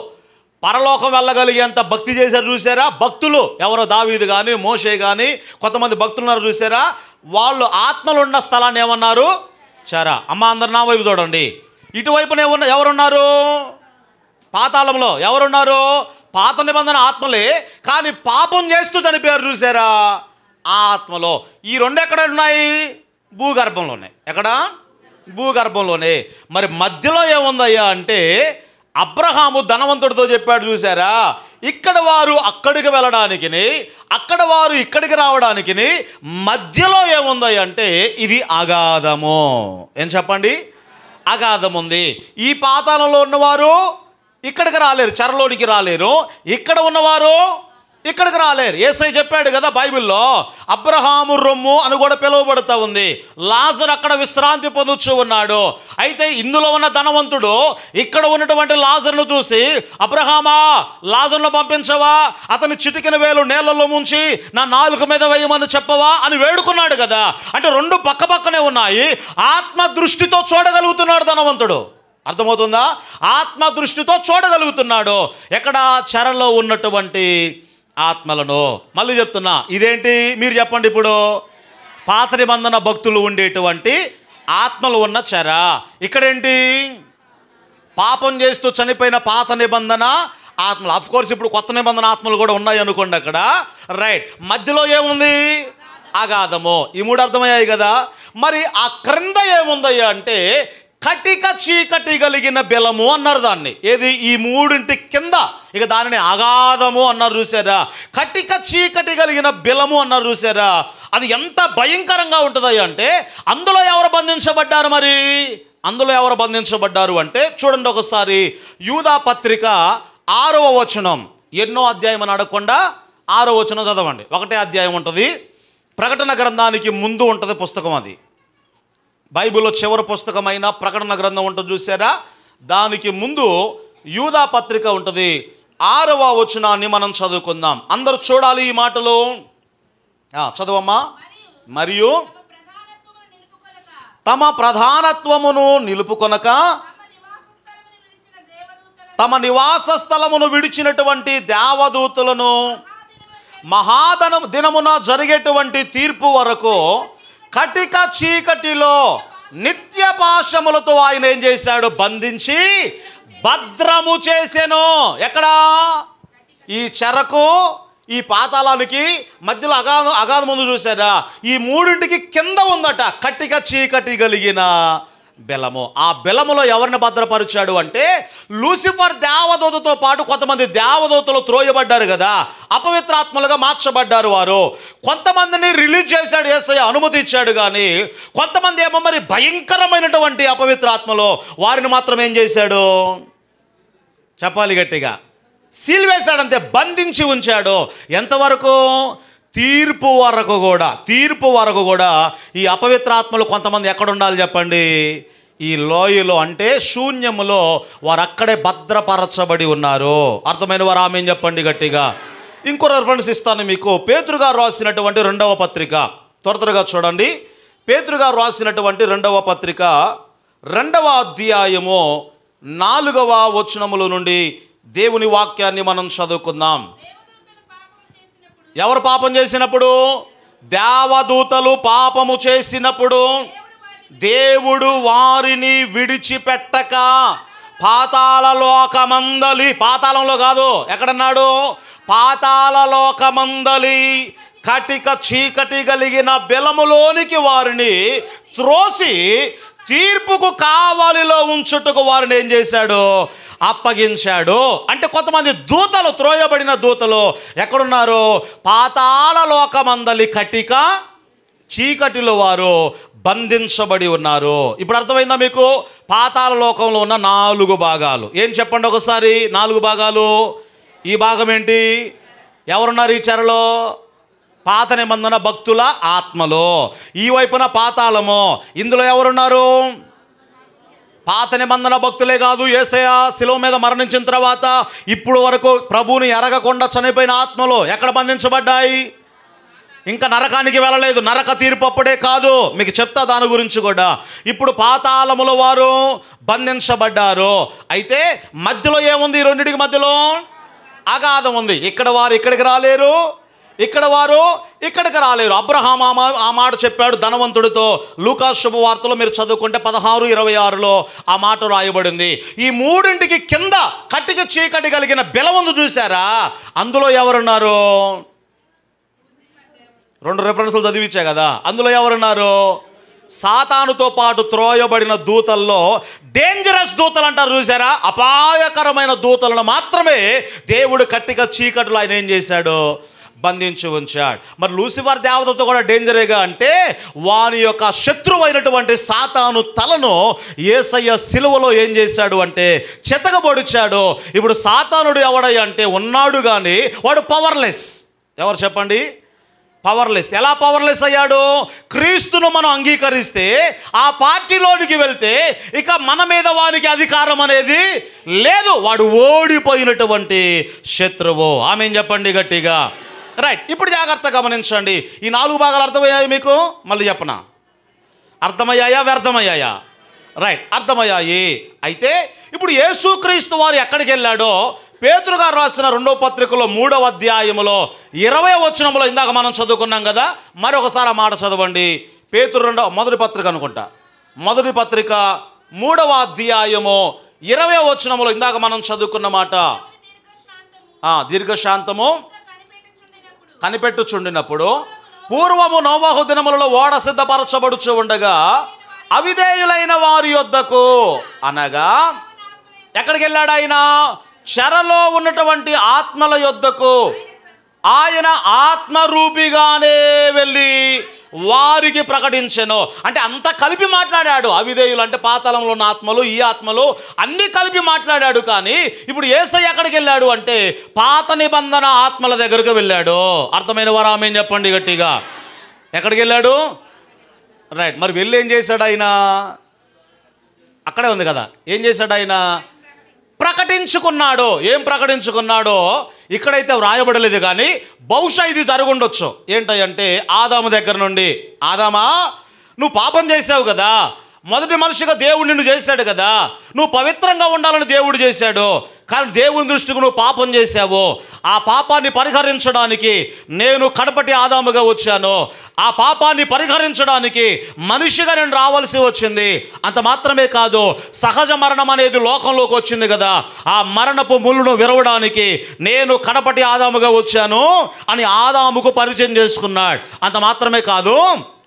పరలోకం వెళ్ళగలిగేంత భక్తి చేశారు చూసారా? భక్తులు ఎవరో దావీదు కానీ, మోషే కానీ, కొంతమంది భక్తులు ఉన్నారు చూసారా? వాళ్ళు ఆత్మలు ఉన్న స్థలాన్ని ఏమన్నారు? చెర. అమ్మ అందరు నా వైపు చూడండి. ఇటువైపున ఎవరున్నారు? పాతాళంలో ఎవరున్నారు? పాత నిబంధన ఆత్మలే, కానీ పాపం చేస్తూ చనిపోయారు చూసారా? ఆ ఆత్మలో. ఈ 2 ఎక్కడ ఉన్నాయి? భూగర్భంలోనే. ఎక్కడ? భూగర్భంలోనే. మరి మధ్యలో ఏముందయ్యా అంటే అబ్రహాము ధనవంతుడితో చెప్పాడు చూసారా? ఇక్కడ వారు అక్కడికి వెళ్ళడానికి, అక్కడ వారు ఇక్కడికి రావడానికి మధ్యలో ఏముంది అంటే ఇది అగాధము. ఏం చెప్పండి? అగాధం ఉంది. ఈ పాతాళంలో ఉన్నవారు ఇక్కడికి రాలేరు, చెరలోనికి రాలేరు. ఇక్కడ ఉన్నవారు ఇక్కడికి రాలేరు. యేసయ్య చెప్పాడు కదా బైబిల్లో, అబ్రహాము రొమ్ము అని కూడా పిలువబడుతూ ఉంది. లాజరు అక్కడ విశ్రాంతి పొందుచూ ఉన్నాడు. అయితే ఇందులో ఉన్న ధనవంతుడు ఇక్కడ ఉన్నటువంటి లాజరును చూసి, అబ్రహామా లాజరును పంపించవా, అతని చిటికిన వేలు నేలలో ముంచి నా నాలుక మీద వేయమని చెప్పవా అని వేడుకున్నాడు కదా. అంటే 2 పక్కపక్కనే ఉన్నాయి. ఆత్మ దృష్టితో చూడగలుగుతున్నాడు ధనవంతుడు. అర్థమవుతుందా? ఆత్మ దృష్టితో చూడగలుగుతున్నాడు. ఎక్కడ? చెరలో ఉన్నటువంటి ఆత్మలను. మళ్ళీ చెప్తున్నా, ఇదేంటి మీరు చెప్పండి. ఇప్పుడు పాత నిబంధన భక్తులు ఉండేటువంటి ఆత్మలు ఉన్న చెర. ఇక్కడేంటి? పాపం చేస్తూ చనిపోయిన పాత నిబంధన ఆత్మలు. అఫ్ కోర్స్ ఇప్పుడు కొత్త నిబంధన ఆత్మలు కూడా ఉన్నాయి అనుకోండి అక్కడ. రైట్. మధ్యలో ఏముంది? అగాధము. ఈ 3 అర్థమయ్యాయి కదా. మరి ఆ క్రింద ఏముందయ్యా అంటే కటిక చీకటి కలిగిన బెలము అన్నారు దాన్ని. ఏది? ఈ మూడింటి కింద, ఇక దానిని అగాధము అన్నారు చూసారా. కటిక చీకటి కలిగిన బెలము అన్నారు చూసారా. అది ఎంత భయంకరంగా ఉంటుంది అంటే అందులో ఎవరు బంధించబడ్డారు? మరి అందులో ఎవరు బంధించబడ్డారు అంటే చూడండి ఒకసారి, యూదా పత్రిక 6వ వచనం. ఎన్నో అధ్యాయం అని అడగకుండా 6వ వచనం చదవండి. 1వ అధ్యాయం ఉంటుంది, ప్రకటన గ్రంథానికి ముందు ఉంటుంది పుస్తకం. అది బైబిల్లో చివరి పుస్తకమైన ప్రకటన గ్రంథం ఉంటుంది చూసారా, దానికి ముందు యూదా పత్రిక ఉంటుంది. 6వ వచనాన్ని మనం చదువుకుందాం. అందరూ చూడాలి ఈ మాటలు. చదవమ్మా. మరియు తమ ప్రధానత్వమును నిలుపుకొనక తమ నివాస స్థలమును విడిచినటువంటి దేవదూతలను దినమున జరిగేటువంటి తీర్పు వరకు కటిక చీకటిలో నిత్య పాశములతో ఆయన ఏం చేశాడు? బంధించి భద్రము చేసెను. ఎక్కడా? ఈ చెరకు, ఈ పాతాళానికి మధ్యలో అగాధం ముందు చూసారా, ఈ మూడింటికి కింద ఉందట కటిక చీకటి కలిగిన బెలము. ఆ బెలములో ఎవరిని భద్రపరిచాడు అంటే లూసిఫర్ దేవదూతతో పాటు కొంతమంది దేవదూతలు త్రోయబడ్డారు కదా, అపవిత్రాత్మలుగా మార్చబడ్డారు వారు. కొంతమందిని రిలీజ్ చేశాడు యేసయ్య, అనుమతి ఇచ్చాడు. కానీ కొంతమంది ఏమో మరి భయంకరమైనటువంటి అపవిత్రాత్మలో వారిని మాత్రం ఏం చేశాడు? చెప్పాలి గట్టిగా, సీల్ వేశాడంతే, బంధించి ఉంచాడు. ఎంతవరకు? తీర్పు వరకు కూడా ఈ అపవిత్రాత్మలు కొంతమంది ఎక్కడ ఉండాలి చెప్పండి? ఈ లోయలో, అంటే శూన్యములో వారు అక్కడే భద్రపరచబడి ఉన్నారు. అర్థమైన వారు ఆమేన్ చెప్పండి గట్టిగా. ఇంకో రెఫరెన్స్ ఇస్తాను మీకు. పేతురు గారు రాసినటువంటి 2వ పత్రిక, త్వరగా చూడండి. పేతురు గారు రాసినటువంటి 2వ పత్రిక 2వ అధ్యాయము 4వ వచనముల నుండి దేవుని వాక్యాన్ని మనం చదువుకుందాం. ఎవరు పాపం చేసినప్పుడు? దేవదూతలు పాపము చేసినప్పుడు దేవుడు వారిని విడిచిపెట్టక పాతాళలోకమందలి, పాతాళంలో కాదు, ఎక్కడన్నాడు? పాతాళలోకమందలి కటిక చీకటి కలిగిన బెలములోనికి వారిని త్రోసి తీర్పుకు కావలిలో ఉంచుటకు వారిని ఏం చేశాడు? అప్పగించాడు. అంటే కొంతమంది దూతలు, త్రోయబడిన దూతలు ఎక్కడున్నారు? పాతాళలోకమందలి కటిక చీకటిలో వారు బంధించబడి ఉన్నారు. ఇప్పుడు అర్థమైందా మీకు? పాతాళ లోకంలో ఉన్న 4 భాగాలు ఏం చెప్పండి ఒకసారి? 4 భాగాలు. ఈ భాగం ఏంటి? ఎవరున్నారు ఈ చెరలో? పాత నిబంధన భక్తుల ఆత్మలో. ఈ వైపున పాతాళము. ఇందులో ఎవరున్నారు? పాత నిబంధన భక్తులే కాదు, యేసయ్య శిలువ మీద మరణించిన తర్వాత ఇప్పుడు వరకు ప్రభువుని ఎరగకుండా చనిపోయిన ఆత్మలో ఎక్కడ బంధించబడ్డాయి? ఇంకా నరకానికి వెళ్ళలేదు. నరక తీర్పు అప్పుడే కాదు, మీకు చెప్తా దాని గురించి కూడా. ఇప్పుడు పాతాళములో వారు బంధించబడ్డారు. అయితే మధ్యలో ఏముంది? ఈ రెండింటికి మధ్యలో అగాధం ఉంది. ఇక్కడ వారు ఇక్కడికి రాలేరు, ఇక్కడ వారు ఇక్కడికి రాలేరు. అబ్రహాం ఆ మాట చెప్పాడు ధనవంతుడితో. లూకా శుభవార్తలో మీరు చదువుకుంటే 16:26లో ఆ మాట రాయబడింది. ఈ మూడింటికి కింద కటిక చీకటి కలిగిన బెలవందు చూసారా, అందులో ఎవరున్నారు? 2 రెఫరెన్సులు చదివించా కదా. అందులో ఎవరున్నారు? సాతానుతో పాటు త్రోయబడిన దూతల్లో డేంజరస్ దూతలు అంటారు చూసారా, అపాయకరమైన దూతలను మాత్రమే దేవుడు కట్టిక చీకటిలో ఆయన ఏం చేశాడు? బంధించి ఉంచాడు. మరి లూసిఫర్ దేవతతో కూడా డేంజరేగా అంటే వాని యొక్క శత్రువు అయినటువంటి సాతాను తలను యేసయ్య సిలువలో ఏం చేశాడు అంటే చెతకబొడిచాడు. ఇప్పుడు సాతానుడు ఎవడయ్య అంటే ఉన్నాడు కానీ వాడు పవర్లెస్. ఎవరు చెప్పండి? పవర్లెస్. ఎలా పవర్లెస్ అయ్యాడు? క్రీస్తును మనం అంగీకరిస్తే, ఆ పార్టీలోనికి వెళ్తే ఇక మన మీద వానికి అధికారం అనేది లేదు. వాడు ఓడిపోయినటువంటి శత్రువు. ఆమేన్ చెప్పండి గట్టిగా. రైట్. ఇప్పుడు జాగ్రత్తగా గమనించండి. ఈ 4 భాగాలు అర్థమయ్యాయి మీకు? మళ్ళీ చెప్పనా? అర్థమయ్యాయా? వ్యర్థమయ్యాయా? రైట్, అర్థమయ్యాయి. అయితే ఇప్పుడు యేసుక్రీస్తు వారు ఎక్కడికి వెళ్ళాడో పేతురు గారు రాసిన 2వ పత్రికలో 3వ అధ్యాయములో 20వ వచనంలో ఇందాక మనం చదువుకున్నాం కదా, మరొకసారి ఆ మాట చదవండి. పేతురు మొదటి పత్రిక అనుకుంటా, మొదటి పత్రిక 3వ అధ్యాయము 20వ వచనంలో ఇందాక మనం చదువుకున్న మాట, దీర్ఘశాంతము కనిపెట్టుచుండినప్పుడు పూర్వము నోవహు దినములలో ఓడ సిద్ధపరచబడుచు ఉండగా అవిధేయులైన వారి యొద్దకు అనగా ఎక్కడికి వెళ్ళాడు ఆయన? చెరలో ఉన్నటువంటి ఆత్మల యొద్దకు. ఆయన ఆత్మరూపిగానే వెళ్ళి వారికి ప్రకటించెను. అంటే అంత కలిపి మాట్లాడాడు. అవిధేయులు అంటే పాతాళంలో ఉన్న ఆత్మలు, ఈ ఆత్మలు అన్నీ కలిపి మాట్లాడాడు. కానీ ఇప్పుడు యేసయ్య ఎక్కడికి వెళ్ళాడు అంటే పాత నిబంధన ఆత్మల దగ్గరకు వెళ్ళాడు. అర్థమైన వారు ఆమేన్ చెప్పండి గట్టిగా. ఎక్కడికి వెళ్ళాడు? రైట్. మరి వెళ్ళి ఏం చేశాడు ఆయన? అక్కడే ఉంది కదా, ఏం చేశాడు ఆయన? ప్రకటించుకున్నాడు. ఏం ప్రకటించుకున్నాడో ఇక్కడైతే వ్రాయబడలేదు, కానీ బహుశా ఇది జరుగుండొచ్చు. ఏంటంటే ఆదాము దగ్గర నుండి, ఆదామా నువ్వు పాపం చేసావు కదా, మొదటి మనిషిగా దేవుడు నిన్ను చేశాడు కదా, నువ్వు పవిత్రంగా ఉండాలని దేవుడు చేశాడు. కానీ దేవుని దృష్టికి నువ్వు పాపం చేశావు. ఆ పాపాన్ని పరిహరించడానికి నేను కడపటి ఆదాముగా వచ్చాను. ఆ పాపాన్ని పరిహరించడానికి మనిషిగా నేను రావాల్సి వచ్చింది. అంత మాత్రమే కాదు, సహజ మరణం అనేది లోకంలోకి వచ్చింది కదా, ఆ మరణపు ముళ్ళును విరవడానికి నేను కడపటి ఆదాముగా వచ్చాను అని ఆదాముకు పరిచయం చేసుకున్నాడు. అంత మాత్రమే కాదు,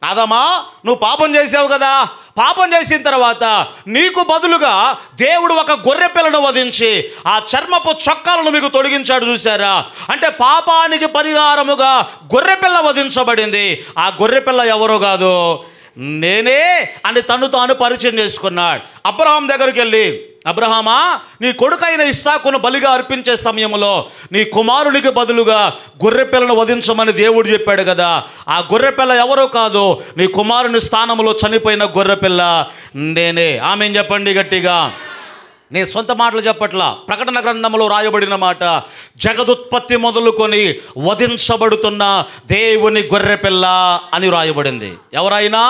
ఆదామా నువ్వు పాపం చేసావు కదా, పాపం చేసిన తర్వాత నీకు బదులుగా దేవుడు ఒక గొర్రె పిల్లను వధించి ఆ చర్మపు చొక్కాలను మీకు తొడిగించాడు. చూసారా? అంటే పాపానికి పరిహారముగా గొర్రె పిల్ల వధించబడింది. ఆ గొర్రె పిల్ల ఎవరో కాదు, నేనే అని తను తాను పరిచయం చేసుకున్నాడు. అబ్రహాం దగ్గరికి వెళ్ళి, అబ్రహామా నీ కొడుకైన ఇస్సాకును బలిగా అర్పించే సమయంలో నీ కుమారునికి బదులుగా గొర్రెపిల్లను వధించమని దేవుడు చెప్పాడు కదా, ఆ గొర్రెపిల్ల ఎవరో కాదు, నీ కుమారుని స్థానంలో చనిపోయిన గొర్రెపిల్ల నేనే. ఆమేన్ చెప్పండి గట్టిగా. నేను సొంత మాటలు చెప్పట్లా, ప్రకటన గ్రంథంలో రాయబడిన మాట. జగదుత్పత్తి మొదలుకొని వధించబడుతున్న దేవుని గొర్రెపిల్ల అని రాయబడింది. ఎవరైనా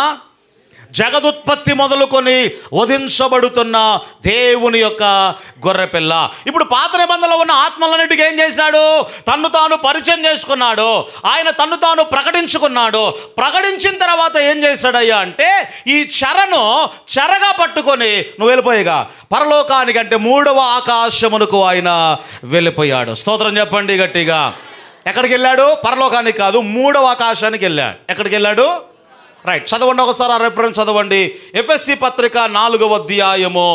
జగదుత్పత్తి మొదలుకొని వధించబడుతున్న దేవుని యొక్క గొర్రెపిల్ల. ఇప్పుడు పాత నిబంధనలో ఉన్న ఆత్మలన్నిటికీ ఏం చేశాడు? తన్ను తాను పరిచయం చేసుకున్నాడు. ఆయన తన్ను తాను ప్రకటించుకున్నాడు. ప్రకటించిన తర్వాత ఏం చేశాడయ్యా అంటే ఈ చెరగా పట్టుకొని నువ్వు వెళ్ళిపోయిగా పరలోకానికంటే 3వ ఆకాశమునకు ఆయన వెళ్ళిపోయాడు. స్తోత్రం చెప్పండి గట్టిగా. ఎక్కడికి వెళ్ళాడు? పరలోకానికి కాదు, 3వ ఆకాశానికి వెళ్ళాడు. ఎక్కడికి వెళ్ళాడు? రైట్, చదవండి ఒకసారి, ఆ రెఫరెన్స్ చదవండి. ఎఫెసీ పత్రిక 4వ అధ్యాయము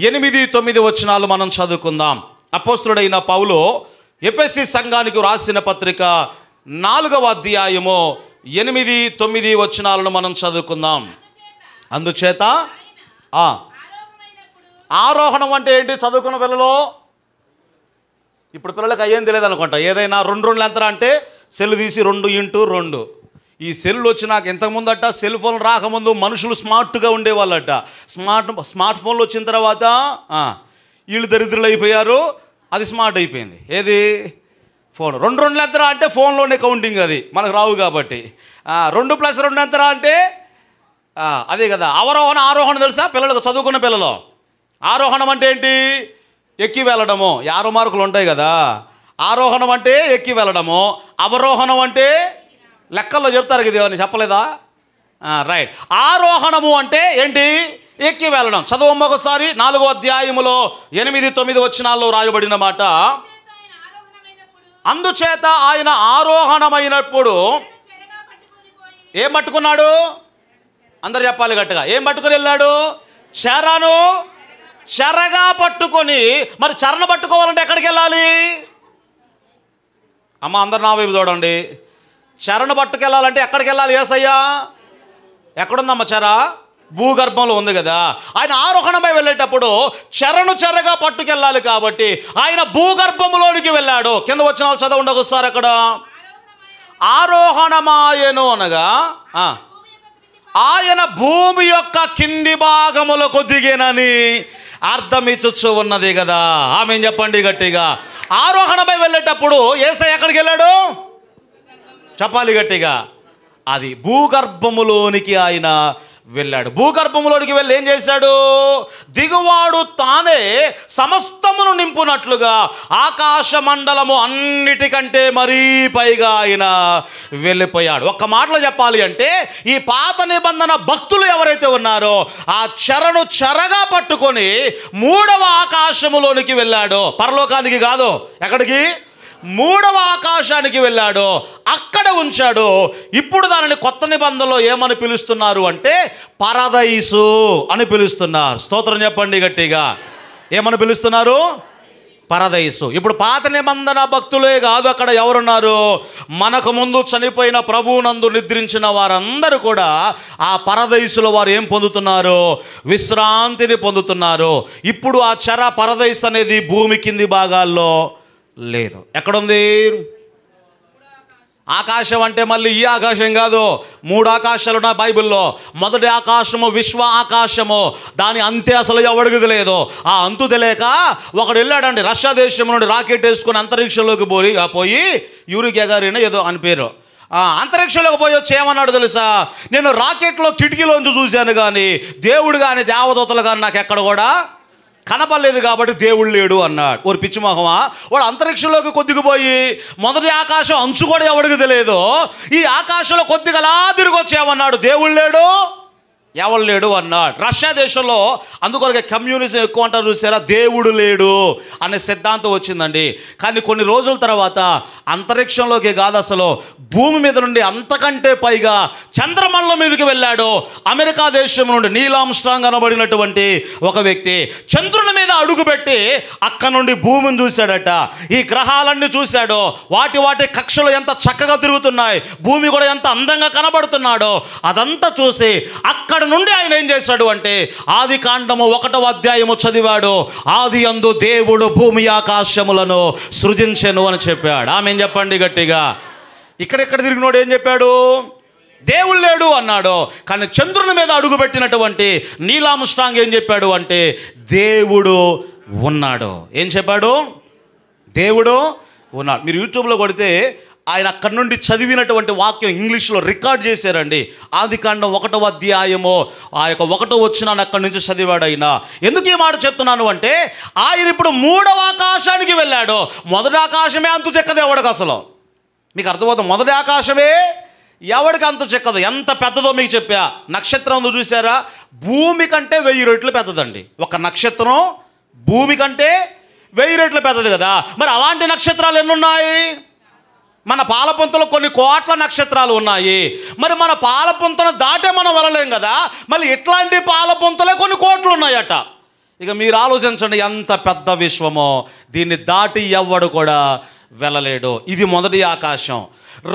8-9 వచనాలు మనం చదువుకుందాం. అపోస్తులుడైన పౌలు ఎఫెసీ సంఘానికి రాసిన పత్రిక 4వ అధ్యాయము 8-9 వచనాలను మనం చదువుకుందాం. అందుచేత ఆరోహణం అంటే ఏంటి? చదువుకున్న పిల్లలు, ఇప్పుడు పిల్లలకి అయ్యేం తెలియదు అనుకుంటా. ఏదైనా 2 ఎంతరా అంటే సెల్ తీసి 2x2. ఈ సెల్ వచ్చినాక ఇంతకుముందట సెల్ ఫోన్ రాకముందు మనుషులు స్మార్ట్గా ఉండేవాళ్ళట. స్మార్ట్ ఫోన్లు వచ్చిన తర్వాత వీళ్ళు దరిద్రులు అయిపోయారు, అది స్మార్ట్ అయిపోయింది. ఏది? ఫోన్. 2 ఎంతరా అంటే ఫోన్లోనే కౌంటింగ్, అది మనకు రావు కాబట్టి. 2+2 ఎంతరా అంటే అదే కదా. అవరోహణ ఆరోహణ తెలుసా పిల్లలకు? చదువుకున్న పిల్లలు, ఆరోహణం అంటే ఏంటి? ఎక్కి వెళ్ళడము. 50 మార్కులు ఉంటాయి కదా. ఆరోహణం అంటే ఎక్కి వెళ్ళడము, అవరోహణం అంటే లెక్కల్లో చెప్తారు కదా, అని చెప్పలేదా? రైట్. ఆరోహణము అంటే ఏంటి? ఎక్కి వెళ్ళడం. చదవమ్మ ఒకసారి. 4వ అధ్యాయములో 8-9 వచనాల్లో రాయబడిన మాట. అందుచేత ఆయన ఆరోహణమైనప్పుడు ఏం పట్టుకున్నాడు? అందరు చెప్పాలి గట్టిగా. ఏం పట్టుకొని వెళ్ళాడు? చెరగా పట్టుకొని. మరి చెరను పట్టుకోవాలంటే ఎక్కడికి వెళ్ళాలి? అమ్మ అందరు నా వైపు చూడండి. చెరను పట్టుకెళ్ళాలంటే ఎక్కడికి వెళ్ళాలి? యేసయ్యా ఎక్కడుందమ్మ చెర? భూగర్భంలో ఉంది కదా. ఆయన ఆరోహణమై వెళ్ళేటప్పుడు చెరగా పట్టుకెళ్ళాలి కాబట్టి ఆయన భూగర్భంలోనికి వెళ్ళాడు. కింద వచనాలు చదవండి ఒకసారి. అక్కడ ఆరోహణమాయను అనగా ఆయన భూమి యొక్క కింది భాగములకు దిగినని అర్థం ఇచ్చు ఉన్నది కదా. ఆమేన్ చెప్పండి గట్టిగా. ఆరోహణమై వెళ్ళేటప్పుడు యేసయ్య ఎక్కడికి వెళ్ళాడు? చెప్పాలి గట్టిగా. అది భూగర్భములోనికి ఆయన వెళ్ళాడు. భూగర్భములోనికి వెళ్ళి ఏం చేశాడు? దిగువాడు తానే సమస్తమును నింపునట్లుగా ఆకాశ మండలము అన్నిటికంటే మరీ పైగా ఆయన వెళ్ళిపోయాడు. ఒక్క మాటలో చెప్పాలి అంటే ఈ పాత నిబంధన భక్తులు ఎవరైతే ఉన్నారో ఆ చెరగా పట్టుకొని 3వ ఆకాశములోనికి వెళ్ళాడు. పరలోకానికి కాదు, ఎక్కడికి? మూడవ ఆకాశానికి వెళ్ళాడు, అక్కడ ఉంచాడు. ఇప్పుడు దానిని కొత్త నిబంధనలో ఏమని పిలుస్తున్నారు అంటే పరదైసు అని పిలుస్తున్నారు. స్తోత్రం చెప్పండి గట్టిగా. ఏమని పిలుస్తున్నారు? పరదైసు. ఇప్పుడు పాత నిబంధన భక్తులే కాదు, అక్కడ ఎవరున్నారు? మనకు ముందు చనిపోయిన ప్రభువునందు నిద్రించిన వారందరూ కూడా ఆ పరదైసులో వారు ఏం పొందుతున్నారు? విశ్రాంతిని పొందుతున్నారు. ఇప్పుడు ఆ పరదైసు అనేది భూమి కింది భాగాల్లో లేదు. ఎక్కడుంది? ఆకాశం అంటే మళ్ళీ ఈ ఆకాశం కాదు, 3 ఆకాశాలు ఉన్నాయి బైబిల్లో. మొదటి ఆకాశము విశ్వ ఆకాశము, దాని అంతే అసలు ఎవడికి తెలియదు. ఆ అంతు తెలియక ఒకడు వెళ్ళాడండి, రష్యా దేశం నుండి రాకెట్ వేసుకుని అంతరిక్షంలోకి పోయి యూరి గగారిన్ ఏదో అని పేరు, అంతరిక్షంలోకి పోయి వచ్చి ఏమన్నాడు తెలుసా? నేను రాకెట్లో కిటికీలోంచి చూశాను కానీ దేవుడు కానీ దేవదూతలు కానీ నాకు ఎక్కడ కూడా కనపడలేదు కాబట్టి దేవుడు లేడు అన్నాడు. ఓరి పిచ్చి మొహమా, వాడు అంతరిక్షంలోకి కొద్దిగా పోయి మొదటి ఆకాశం అంచు కూడా ఎవడికి తెలియదు, ఈ ఆకాశంలో కొద్దిగా అలా తిరిగి వచ్చేమన్నాడు, దేవుడు లేడు, ఎవడు లేడు అన్నాడు. రష్యా దేశంలో అందుకొరకే కమ్యూనిజం ఎక్కువ అంటారు చూసారా, దేవుడు లేడు అనే సిద్ధాంతం వచ్చిందండి. కానీ కొన్ని రోజుల తర్వాత అంతరిక్షంలోకి కాదు, అసలు భూమి మీద నుండి అంతకంటే పైగా చంద్రమండలం మీదకి వెళ్ళాడు. అమెరికా దేశం నుండి నీల్ ఆర్మ్స్ట్రాంగ్ అనబడినటువంటి ఒక వ్యక్తి చంద్రుని మీద అడుగుపెట్టి అక్కడ నుండి భూమిని చూశాడట. ఈ గ్రహాలన్నీ చూశాడు, వాటి కక్షలు ఎంత చక్కగా తిరుగుతున్నాయి, భూమి కూడా ఎంత అందంగా కనబడుతున్నాడో అదంతా చూసి అక్కడ నుండి ఆయన ఏం చేశాడు అంటే ఆది కాండము 1వ అధ్యాయము చదివాడు. ఆది యందు దేవుడు భూమి ఆకాశములను సృజించెను అని చెప్పాడు. ఆమేన్ చెప్పండి గట్టిగా. ఇక్కడెక్కడ తిరిగినోడు ఏం చెప్పాడు? దేవుడు లేడు అన్నాడు. కానీ చంద్రుని మీద అడుగుపెట్టినటువంటి నీల్ ఆర్మ్స్ట్రాంగ్ ఏం చెప్పాడు అంటే దేవుడు ఉన్నాడు. ఏం చెప్పాడు? దేవుడు ఉన్నాడు. మీరు యూట్యూబ్లో కొడితే ఆయన అక్కడి నుండి చదివినటువంటి వాక్యం ఇంగ్లీష్లో రికార్డ్ చేశారండి. ఆది కాండం 1వ అధ్యాయము ఆ యొక్క 1వ వచనాన్ని అక్కడి నుంచి చదివాడు ఆయన. ఎందుకు ఈ మాట చెప్తున్నాను అంటే ఆయన ఇప్పుడు 3వ ఆకాశానికి వెళ్ళాడు. మొదటి ఆకాశమే అంతు చెక్కదు ఎవడికి అసలు. మీకు అర్థమవుతుంది, మొదటి ఆకాశమే ఎవడికి అంతు చెక్కదు. ఎంత పెద్దదో మీకు చెప్పా. నక్షత్రం చూసారా, భూమి కంటే 1000 రెట్లు పెద్దదండి. ఒక నక్షత్రం భూమి కంటే 1000 రెట్లు పెద్దది కదా. మరి అలాంటి నక్షత్రాలు ఎన్నున్నాయి? మన పాలపుంతలో కొన్ని కోట్ల నక్షత్రాలు ఉన్నాయి. మరి మన పాలపుంతను దాటే మనం వెళ్ళలేం కదా, మళ్ళీ ఇట్లాంటి పాలపుంతలే కొన్ని కోట్లు ఉన్నాయట. ఇక మీరు ఆలోచించండి ఎంత పెద్ద విశ్వమో, దీన్ని దాటి ఎవ్వడు కూడా వెళ్ళలేడు. ఇది మొదటి ఆకాశం.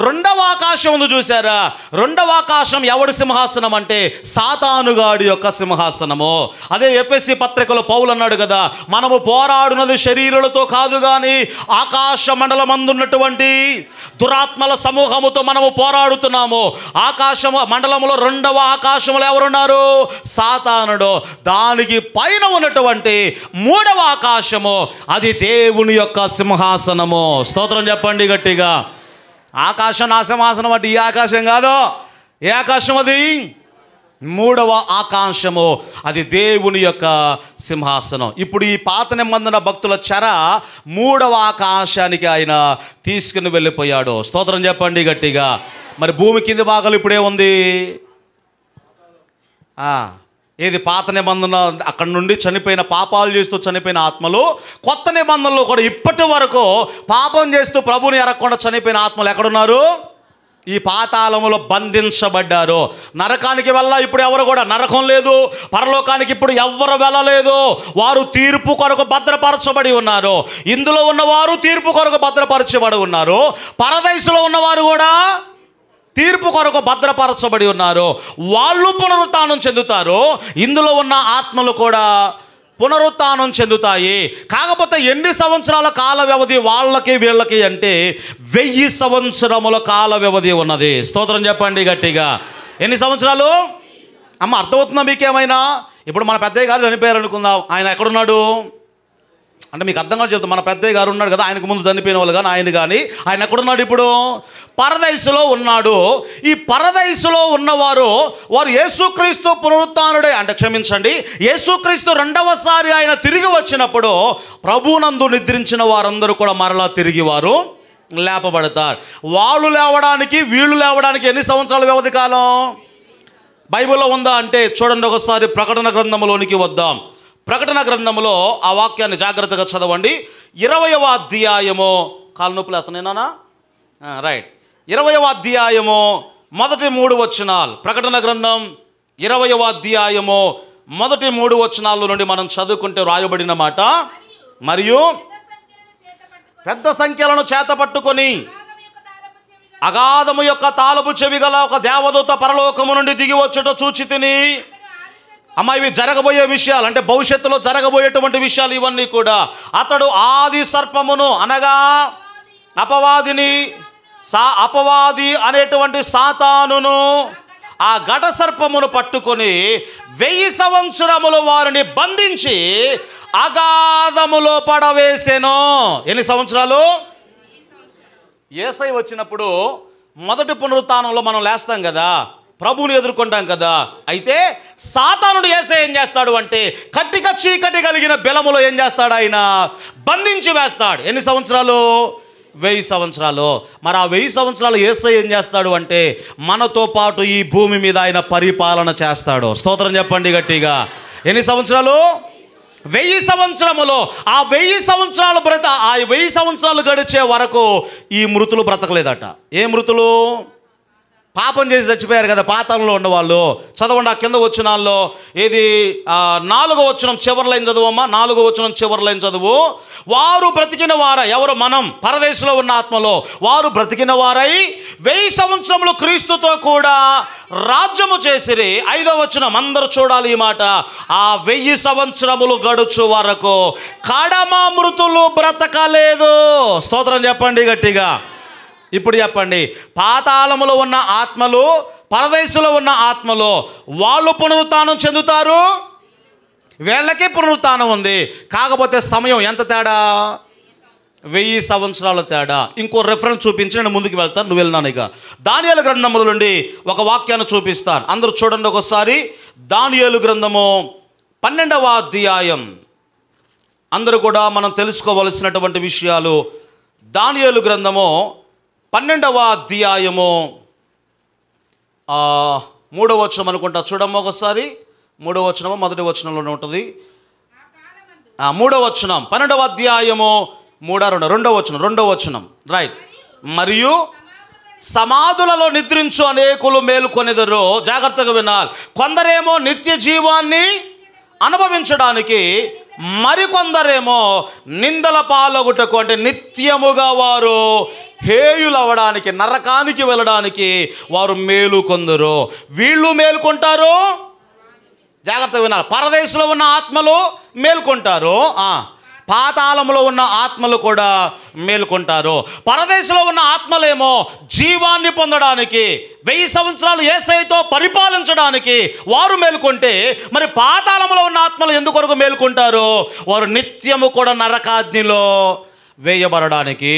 2వ ఆకాశం ఉంది చూసారా, 2వ ఆకాశం ఎవడి సింహాసనం అంటే సాతానుగాడి యొక్క సింహాసనము. అదే ఎఫెసీ పత్రికలో పౌలు అన్నాడు కదా, మనము పోరాడునది శరీరులతో కాదు కానీ ఆకాశ మండలమందున్నటువంటి దురాత్మల సమూహముతో మనము పోరాడుతున్నాము. ఆకాశము మండలంలో 2వ ఆకాశంలో ఎవరున్నారు? సాతానుడు. దానికి పైన ఉన్నటువంటి 3వ ఆకాశము అది దేవుని యొక్క సింహాసనము. స్తోత్రం చెప్పండి గట్టిగా. ఆకాశం నా సింహాసనం అంటే ఈ ఆకాశం కాదు. ఏ ఆకాశం అది? 3వ ఆకాశము, అది దేవుని యొక్క సింహాసనం. ఇప్పుడు ఈ పాత నిబంధన భక్తుల చెర 3వ ఆకాశానికి ఆయన తీసుకుని వెళ్ళిపోయాడు. స్తోత్రం చెప్పండి గట్టిగా. మరి భూమి కింది భాగాలు ఇప్పుడే ఉంది. ఏది? పాత నిబంధన అక్కడ నుండి చనిపోయిన పాపాలు చేస్తూ చనిపోయిన ఆత్మలు. కొత్త నిబంధనలో కూడా ఇప్పటి వరకు పాపం చేస్తూ ప్రభుని ఎరగకుండా చనిపోయిన ఆత్మలు ఎక్కడున్నారు? ఈ పాతాళములో బంధించబడ్డారు. నరకానికి వెళ్ళా ఇప్పుడు ఎవరు కూడా, నరకం లేదు. పరలోకానికి ఇప్పుడు ఎవరు వెళ్ళలేదు. వారు తీర్పు కొరకు భద్రపరచబడి ఉన్నారు. ఇందులో ఉన్నవారు తీర్పు కొరకు భద్రపరచబడి ఉన్నారు. పరదైసులో ఉన్నవారు కూడా తీర్పు కొరకు భద్రపరచబడి ఉన్నారు. వాళ్ళు పునరుత్థానం చెందుతారు. ఇందులో ఉన్న ఆత్మలు కూడా పునరుత్థానం చెందుతాయి. కాకపోతే ఎన్ని సంవత్సరాల కాల వ్యవధి వాళ్ళకి వీళ్ళకి అంటే 1000 సంవత్సరముల కాల వ్యవధి ఉన్నది. స్తోత్రం చెప్పండి గట్టిగా. ఎన్ని సంవత్సరాలు? అమ్మ అర్థమవుతుందా మీకేమైనా? ఇప్పుడు మన పెద్దయ్య గారు చనిపోయారు అనుకుందాం, ఆయన ఎక్కడున్నాడు అంటే మీకు అర్థంగా చెప్తాం. మన పెద్దయ్య గారు ఉన్నాడు కదా, ఆయనకు ముందు చనిపోయిన వాళ్ళు కానీ ఆయన ఎక్కడున్నాడు? ఇప్పుడు పరదైసులో ఉన్నాడు. ఈ పరదైసులో ఉన్నవారు యేసుక్రీస్తు పునరుత్థానుడే అంటే క్షమించండి, యేసుక్రీస్తు 2వసారి ఆయన తిరిగి వచ్చినప్పుడు ప్రభునందు నిద్రించిన వారందరూ కూడా మరలా తిరిగి వారు లేపబడతారు. వాళ్ళు లేవడానికి వీళ్ళు లేవడానికి ఎన్ని సంవత్సరాల వ్యవధి కాలం బైబిల్లో ఉందా అంటే చూడండి ఒకసారి. ప్రకటన గ్రంథంలోనికి వద్దాం. ప్రకటన గ్రంథంలో ఆ వాక్యాన్ని జాగ్రత్తగా చదవండి. 20వ అధ్యాయము కాలు నొప్పులు అతనేనా? రైట్. 20వ అధ్యాయము మొదటి 3 వచనాలు, ప్రకటన గ్రంథం 20వ అధ్యాయము మొదటి 3 వచనాల నుండి మనం చదువుకుంటే రాయబడిన మాట, మరియు పెద్ద సంఖ్యలను చేతపట్టుకొని అగాధము యొక్క తాళపు చెవి గల ఒక దేవదూత పరలోకము నుండి దిగి వచ్చుట చూచి తిని. అమ్మ, ఇవి జరగబోయే విషయాలు, అంటే భవిష్యత్తులో జరగబోయేటువంటి విషయాలు ఇవన్నీ కూడా. అతడు ఆది సర్పమును అనగా అపవాది అనేటువంటి సాతానును, ఆ ఘట సర్పమును పట్టుకొని 1000 సంవత్సరములు వారిని బంధించి అగాధములో పడవేసెను. ఎన్ని సంవత్సరాలు? యేసయ్య వచ్చినప్పుడు మొదటి పునరుత్థానంలో మనం లేస్తాం కదా, ప్రభువుని ఎదుర్కొంటాం కదా. అయితే సాతానుడు యేసయ్య ఏం చేస్తాడు అంటే కట్టిక చీకటి కలిగిన బెలములో ఏం చేస్తాడు? ఆయన బంధించి వేస్తాడు. ఎన్ని సంవత్సరాలు? 1000 సంవత్సరాలు. మరి ఆ 1000 సంవత్సరాలు యేసయ్య ఏం చేస్తాడు అంటే మనతో పాటు ఈ భూమి మీద ఆయన పరిపాలన చేస్తాడు. స్తోత్రం చెప్పండి గట్టిగా. ఎన్ని సంవత్సరాలు? 1000 సంవత్సరములో. ఆ 1000 సంవత్సరాలు ఆ 1000 సంవత్సరాలు గడిచే వరకు ఈ మృతులు బ్రతకలేదట. ఏ మృతులు? పాపం చేసి చచ్చిపోయారు కదా పాతాళంలో ఉన్నవాళ్ళు. చదవండి ఆ కింద వచనాల్లో. ఏది 4వ వచనం చివరి లైన్ చదువమ్మా. 4వ వచనం చివరి లైన్ చదువు. వారు బ్రతికిన వారై, ఎవరు? మనం పరదేశంలో ఉన్న ఆత్మలో వారు బ్రతికిన వారై 1000 సంవత్సరములు క్రీస్తుతో కూడా రాజ్యము చేసిరి. 5వ వచనం అందరూ చూడాలి ఈ మాట. ఆ 1000 సంవత్సరములు గడుచు వరకు కడమ మృతులు బ్రతకలేదు. స్తోత్రం చెప్పండి గట్టిగా. ఇప్పుడు చెప్పండి, పాతాళములో ఉన్న ఆత్మలు, పరదేశంలో ఉన్న ఆత్మలు, వాళ్ళు పునరుత్థానం చెందుతారు, వీళ్ళకే పునరుత్థానం ఉంది. కాకపోతే సమయం ఎంత తేడా? 1000 సంవత్సరాల తేడా. ఇంకో రెఫరెన్స్ చూపించి నేను ముందుకు వెళ్తాను, నువ్వు వెళ్ళినాను. ఇక దానియేలు గ్రంథముల నుండి ఒక వాక్యాన్ని చూపిస్తాను. అందరూ చూడండి ఒకసారి. దానియేలు గ్రంథము 12వ అధ్యాయం. అందరూ కూడా మనం తెలుసుకోవలసినటువంటి విషయాలు. దానియేలు గ్రంథము 12వ అధ్యాయము 3వ వచనం అనుకుంటా. చూడమ్మ ఒకసారి. 3వ వచనము మొదటి వచనంలోనే ఉంటుంది. 3వ వచనం 12వ అధ్యాయము 2వ వచనం. రైట్. మరియు సమాధులలో నిద్రించు అనేకులు మేలుకొనెదరు. జాగ్రత్తగా వినాలి. కొందరేమో నిత్య జీవాన్ని అనుభవించడానికి, మరికొందరేమో నిందల పాలగుటకు, అంటే నిత్యముగా వారు హేయులవ్వడానికి, నరకానికి వెళ్ళడానికి వారు మేలుకొందరు. వీళ్ళు మేలుకొంటారు. జాగ్రత్తగా వినాలి. పరదేశంలో ఉన్న ఆత్మలు మేల్కొంటారు, పాతాళంలో ఉన్న ఆత్మలు కూడా మేల్కొంటారు. పరదేశంలో ఉన్న ఆత్మలేమో జీవాన్ని పొందడానికి, 1000 సంవత్సరాలు యేసయ్యతో పరిపాలించడానికి వారు మేల్కొంటే, మరి పాతాళంలో ఉన్న ఆత్మలు ఎందుకొరకు మేల్కొంటారు? వారు నిత్యము కూడా నరకాగ్నిలో వేయబడడానికి.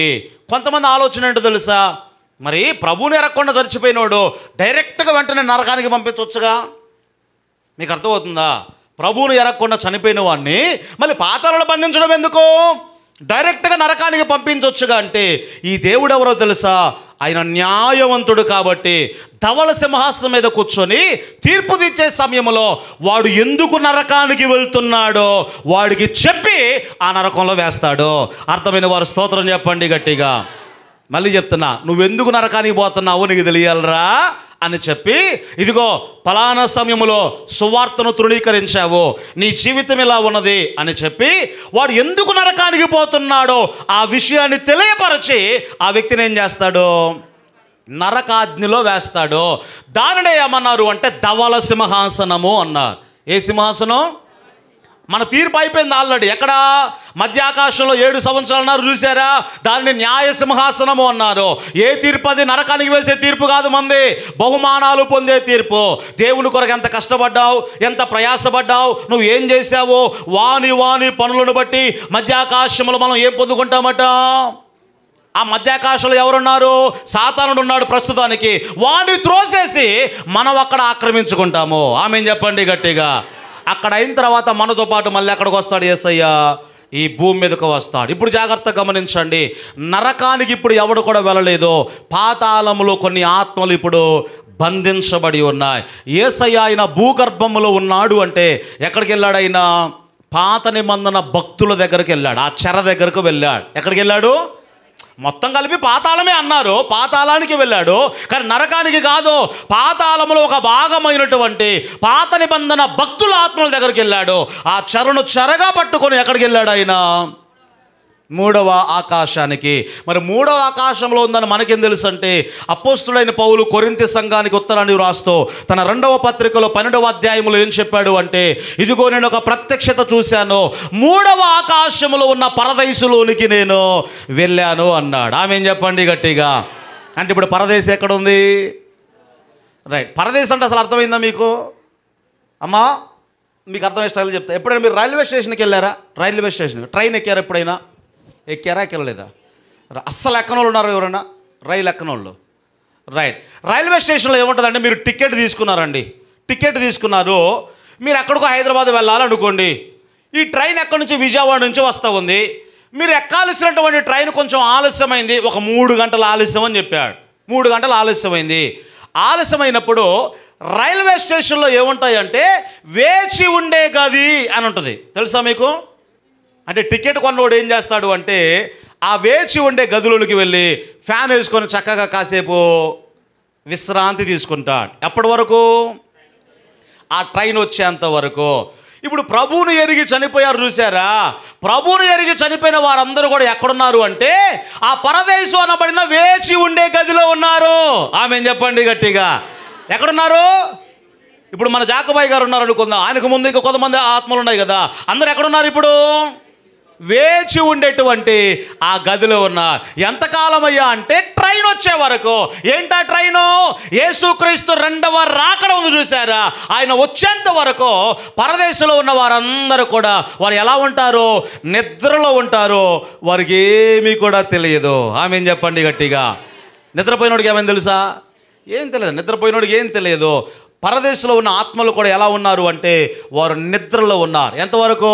కొంతమంది ఆలోచన ఏంటో తెలుసా? మరి ప్రభువుని ఎరగకుండా చచ్చిపోయినోడు డైరెక్ట్గా వెంటనే నరకానికి పంపించవచ్చుగా. మీకు అర్థమవుతుందా? ప్రభువుని ఎరగకుండా చనిపోయిన వాడిని మళ్ళీ పాతాళంలో బంధించడం ఎందుకు? డైరెక్ట్గా నరకానికి పంపించవచ్చుగా. అంటే ఈ దేవుడు ఎవరో తెలుసా? ఆయన న్యాయవంతుడు కాబట్టి ధవళ సింహాసనం మీద కూర్చొని తీర్పు తీర్చే సమయంలో వాడు ఎందుకు నరకానికి వెళ్తున్నాడో వాడికి చెప్పి ఆ నరకంలో వేస్తాడు. అర్థమైన వారు స్తోత్రం చెప్పండి గట్టిగా. మళ్ళీ చెప్తున్నా, నువ్వెందుకు నరకానికి పోతున్నావు నీకు తెలియాలరా అని చెప్పి, ఇదిగో ఫలానా సమయంలో సువార్తను తృణీకరించావు, నీ జీవితం ఇలా ఉన్నది అని చెప్పి వాడు ఎందుకు నరకానికి పోతున్నాడో ఆ విషయాన్ని తెలియపరచి ఆ వ్యక్తిని ఏం చేస్తాడు? నరకాగ్నిలో వేస్తాడు. దానినే ఏమన్నారు అంటే ధవళ సింహాసనము అన్నారు. ఏ సింహాసనం? మన తీర్పు అయిపోయింది ఆల్రెడీ. ఎక్కడ? మధ్య ఆకాశంలో 7 సంవత్సరాలు చూసారా? దాన్ని న్యాయ సింహాసనము అన్నారు. ఏ తీర్పు అది? నరకానికి వేసే తీర్పు కాదు మంది, బహుమానాలు పొందే తీర్పు. దేవుని కొరకు ఎంత కష్టపడ్డావు, ఎంత ప్రయాసపడ్డావు, నువ్వు ఏం చేశావో వాని పనులను బట్టి మధ్య ఆకాశంలో మనం ఏం పొందుకుంటామట? ఆ మధ్యాకాశంలో ఎవరున్నారు? సాతానుడు ఉన్నాడు ప్రస్తుతానికి. వాడిని త్రోసేసి మనం అక్కడ ఆక్రమించుకుంటాము. ఆమేన్ చెప్పండి గట్టిగా. అక్కడ అయిన తర్వాత మనతో పాటు మళ్ళీ ఎక్కడికి వస్తాడు? యేసయ్య ఈ భూమి మీదకు వస్తాడు. ఇప్పుడు జాగ్రత్తగా గమనించండి. నరకానికి ఇప్పుడు ఎవడు కూడా వెళ్ళలేదు. పాతాళములో కొన్ని ఆత్మలు ఇప్పుడు బంధించబడి ఉన్నాయి. యేసయ్య ఆయన భూగర్భములో ఉన్నాడు అంటే ఎక్కడికి వెళ్ళాడు? ఆయన పాత నిబంధన భక్తుల దగ్గరికి వెళ్ళాడు. ఆ చెర దగ్గరకు వెళ్ళాడు. ఎక్కడికి వెళ్ళాడు? మొత్తం కలిపి పాతాళమే అన్నారు. పాతాళానికి వెళ్ళాడు, కానీ నరకానికి కాదు. పాతాళంలో ఒక భాగమైనటువంటి పాత నిబంధన భక్తుల ఆత్మల దగ్గరికి వెళ్ళాడు. ఆ చెరను చెరగా పట్టుకొని ఎక్కడికి వెళ్ళాడు ఆయన? మూడవ ఆకాశానికి. మరి మూడవ ఆకాశంలో ఉందని మనకేం తెలుసు అంటే, అపోస్తుడైన పౌలు కొరింథీ సంఘానికి ఉత్తరాన్ని రాస్తూ తన 2వ పత్రికలో 12వ అధ్యాయంలో ఏం చెప్పాడు అంటే, ఇదిగో నేను ఒక ప్రత్యక్షత చూశాను, మూడవ ఆకాశంలో ఉన్న పరదైసులోనికి నేను వెళ్ళాను అన్నాడు. ఆమేన్ చెప్పండి గట్టిగా. అంటే ఇప్పుడు పరదేశం ఎక్కడ ఉంది? రైట్. పరదేశం అంటే అసలు అర్థమైందా మీకు? అమ్మా మీకు అర్థమయ్యే స్టైల్ చెప్తా. ఎప్పుడైనా మీరు రైల్వే స్టేషన్కి వెళ్ళారా? రైల్వే స్టేషన్ ట్రైన్ ఎక్కారా? ఎప్పుడైనా ఎక్కారా? ఎక్కలేదా? అస్సలు ఎక్కనోళ్ళు ఉన్నారు ఎవరైనా? రైలు ఎక్కనోళ్ళు. రైట్. రైల్వే స్టేషన్లో ఏముంటుందంటే, మీరు టికెట్ తీసుకున్నారండి, టికెట్ తీసుకున్నారు, మీరు ఎక్కడికో హైదరాబాద్ వెళ్ళాలనుకోండి. ఈ ట్రైన్ ఎక్కడి నుంచి? విజయవాడ నుంచి వస్తూ ఉంది. మీరు ఎక్కాల్సినటువంటి ట్రైన్ కొంచెం ఆలస్యమైంది, ఒక 3 గంటల ఆలస్యం అని చెప్పాడు. 3 గంటలు ఆలస్యమైంది. ఆలస్యమైనప్పుడు రైల్వే స్టేషన్లో ఏముంటాయంటే, వేచి ఉండే గది అని ఉంటుంది. తెలుసా మీకు? అంటే టికెట్ కొన్నవాడు ఏం చేస్తాడు అంటే, ఆ వేచి ఉండే గదులోకి వెళ్ళి ఫ్యాన్ వేసుకొని చక్కగా కాసేపు విశ్రాంతి తీసుకుంటాడు. ఎప్పటి వరకు? ఆ ట్రైన్ వచ్చేంత వరకు. ఇప్పుడు ప్రభువుని ఎరిగి చనిపోయారు చూసారా? ప్రభువుని ఎరిగి చనిపోయిన వారందరూ కూడా ఎక్కడున్నారు అంటే, ఆ పరదేశం అనబడిన వేచి ఉండే గదిలో ఉన్నారు. ఆమేన్ చెప్పండి గట్టిగా. ఎక్కడున్నారు? ఇప్పుడు మన జాకబాయి గారు ఉన్నారు అనుకుందాం, ఆయనకు ముందు ఇంకా కొంతమంది ఆత్మలు ఉన్నాయి కదా, అందరు ఎక్కడున్నారు? ఇప్పుడు వేచి ఉండేటువంటి ఆ గదిలో ఉన్నారు. ఎంతకాలం అయ్యా అంటే, ట్రైన్ వచ్చే వరకు. ఏంటా ట్రైను? యేసుక్రీస్తు 2వ రాకడ ఉంది చూసారా? ఆయన వచ్చేంత వరకు పరదేశంలో ఉన్న వారందరూ కూడా వారు ఎలా ఉంటారు? నిద్రలో ఉంటారు. వారికి ఏమీ కూడా తెలియదు. ఆమేన్ చెప్పండి గట్టిగా. నిద్రపోయినోడికి ఏమైనా తెలుసా? ఏం తెలియదు. నిద్రపోయినోడికి ఏం తెలియదు. పరదేశంలో ఉన్న ఆత్మలు కూడా ఎలా ఉన్నారు అంటే, వారు నిద్రలో ఉన్నారు. ఎంతవరకు?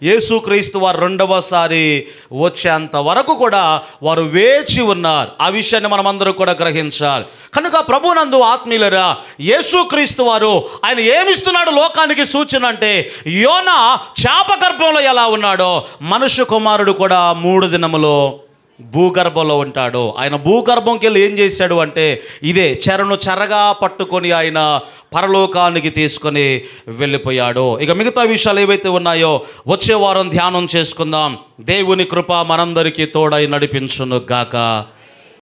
యేసుక్రీస్తు వారు 2వసారి వచ్చేంత వరకు కూడా వారు వేచి ఉన్నారు. ఆ విషయాన్ని మనమందరూ కూడా గ్రహించాలి. కనుక ప్రభునందు ఆత్మీయులరా, యేసుక్రీస్తు వారు ఆయన ఏమిస్తున్నాడు లోకానికి సూచన అంటే, యోనా చాప గర్భంలో ఎలా ఉన్నాడో, మనుష్య కుమారుడు కూడా 3 దినములు భూగర్భంలో ఉంటాడు. ఆయన భూగర్భంకి వెళ్ళి ఏం చేశాడు అంటే, ఇదే చెరను చెరగా పట్టుకొని ఆయన పరలోకానికి తీసుకొని వెళ్ళిపోయాడు. ఇక మిగతా విషయాలు ఏవైతే ఉన్నాయో వచ్చే వారం ధ్యానం చేసుకుందాం. దేవుని కృప మనందరికీ తోడై నడిపించును గాక.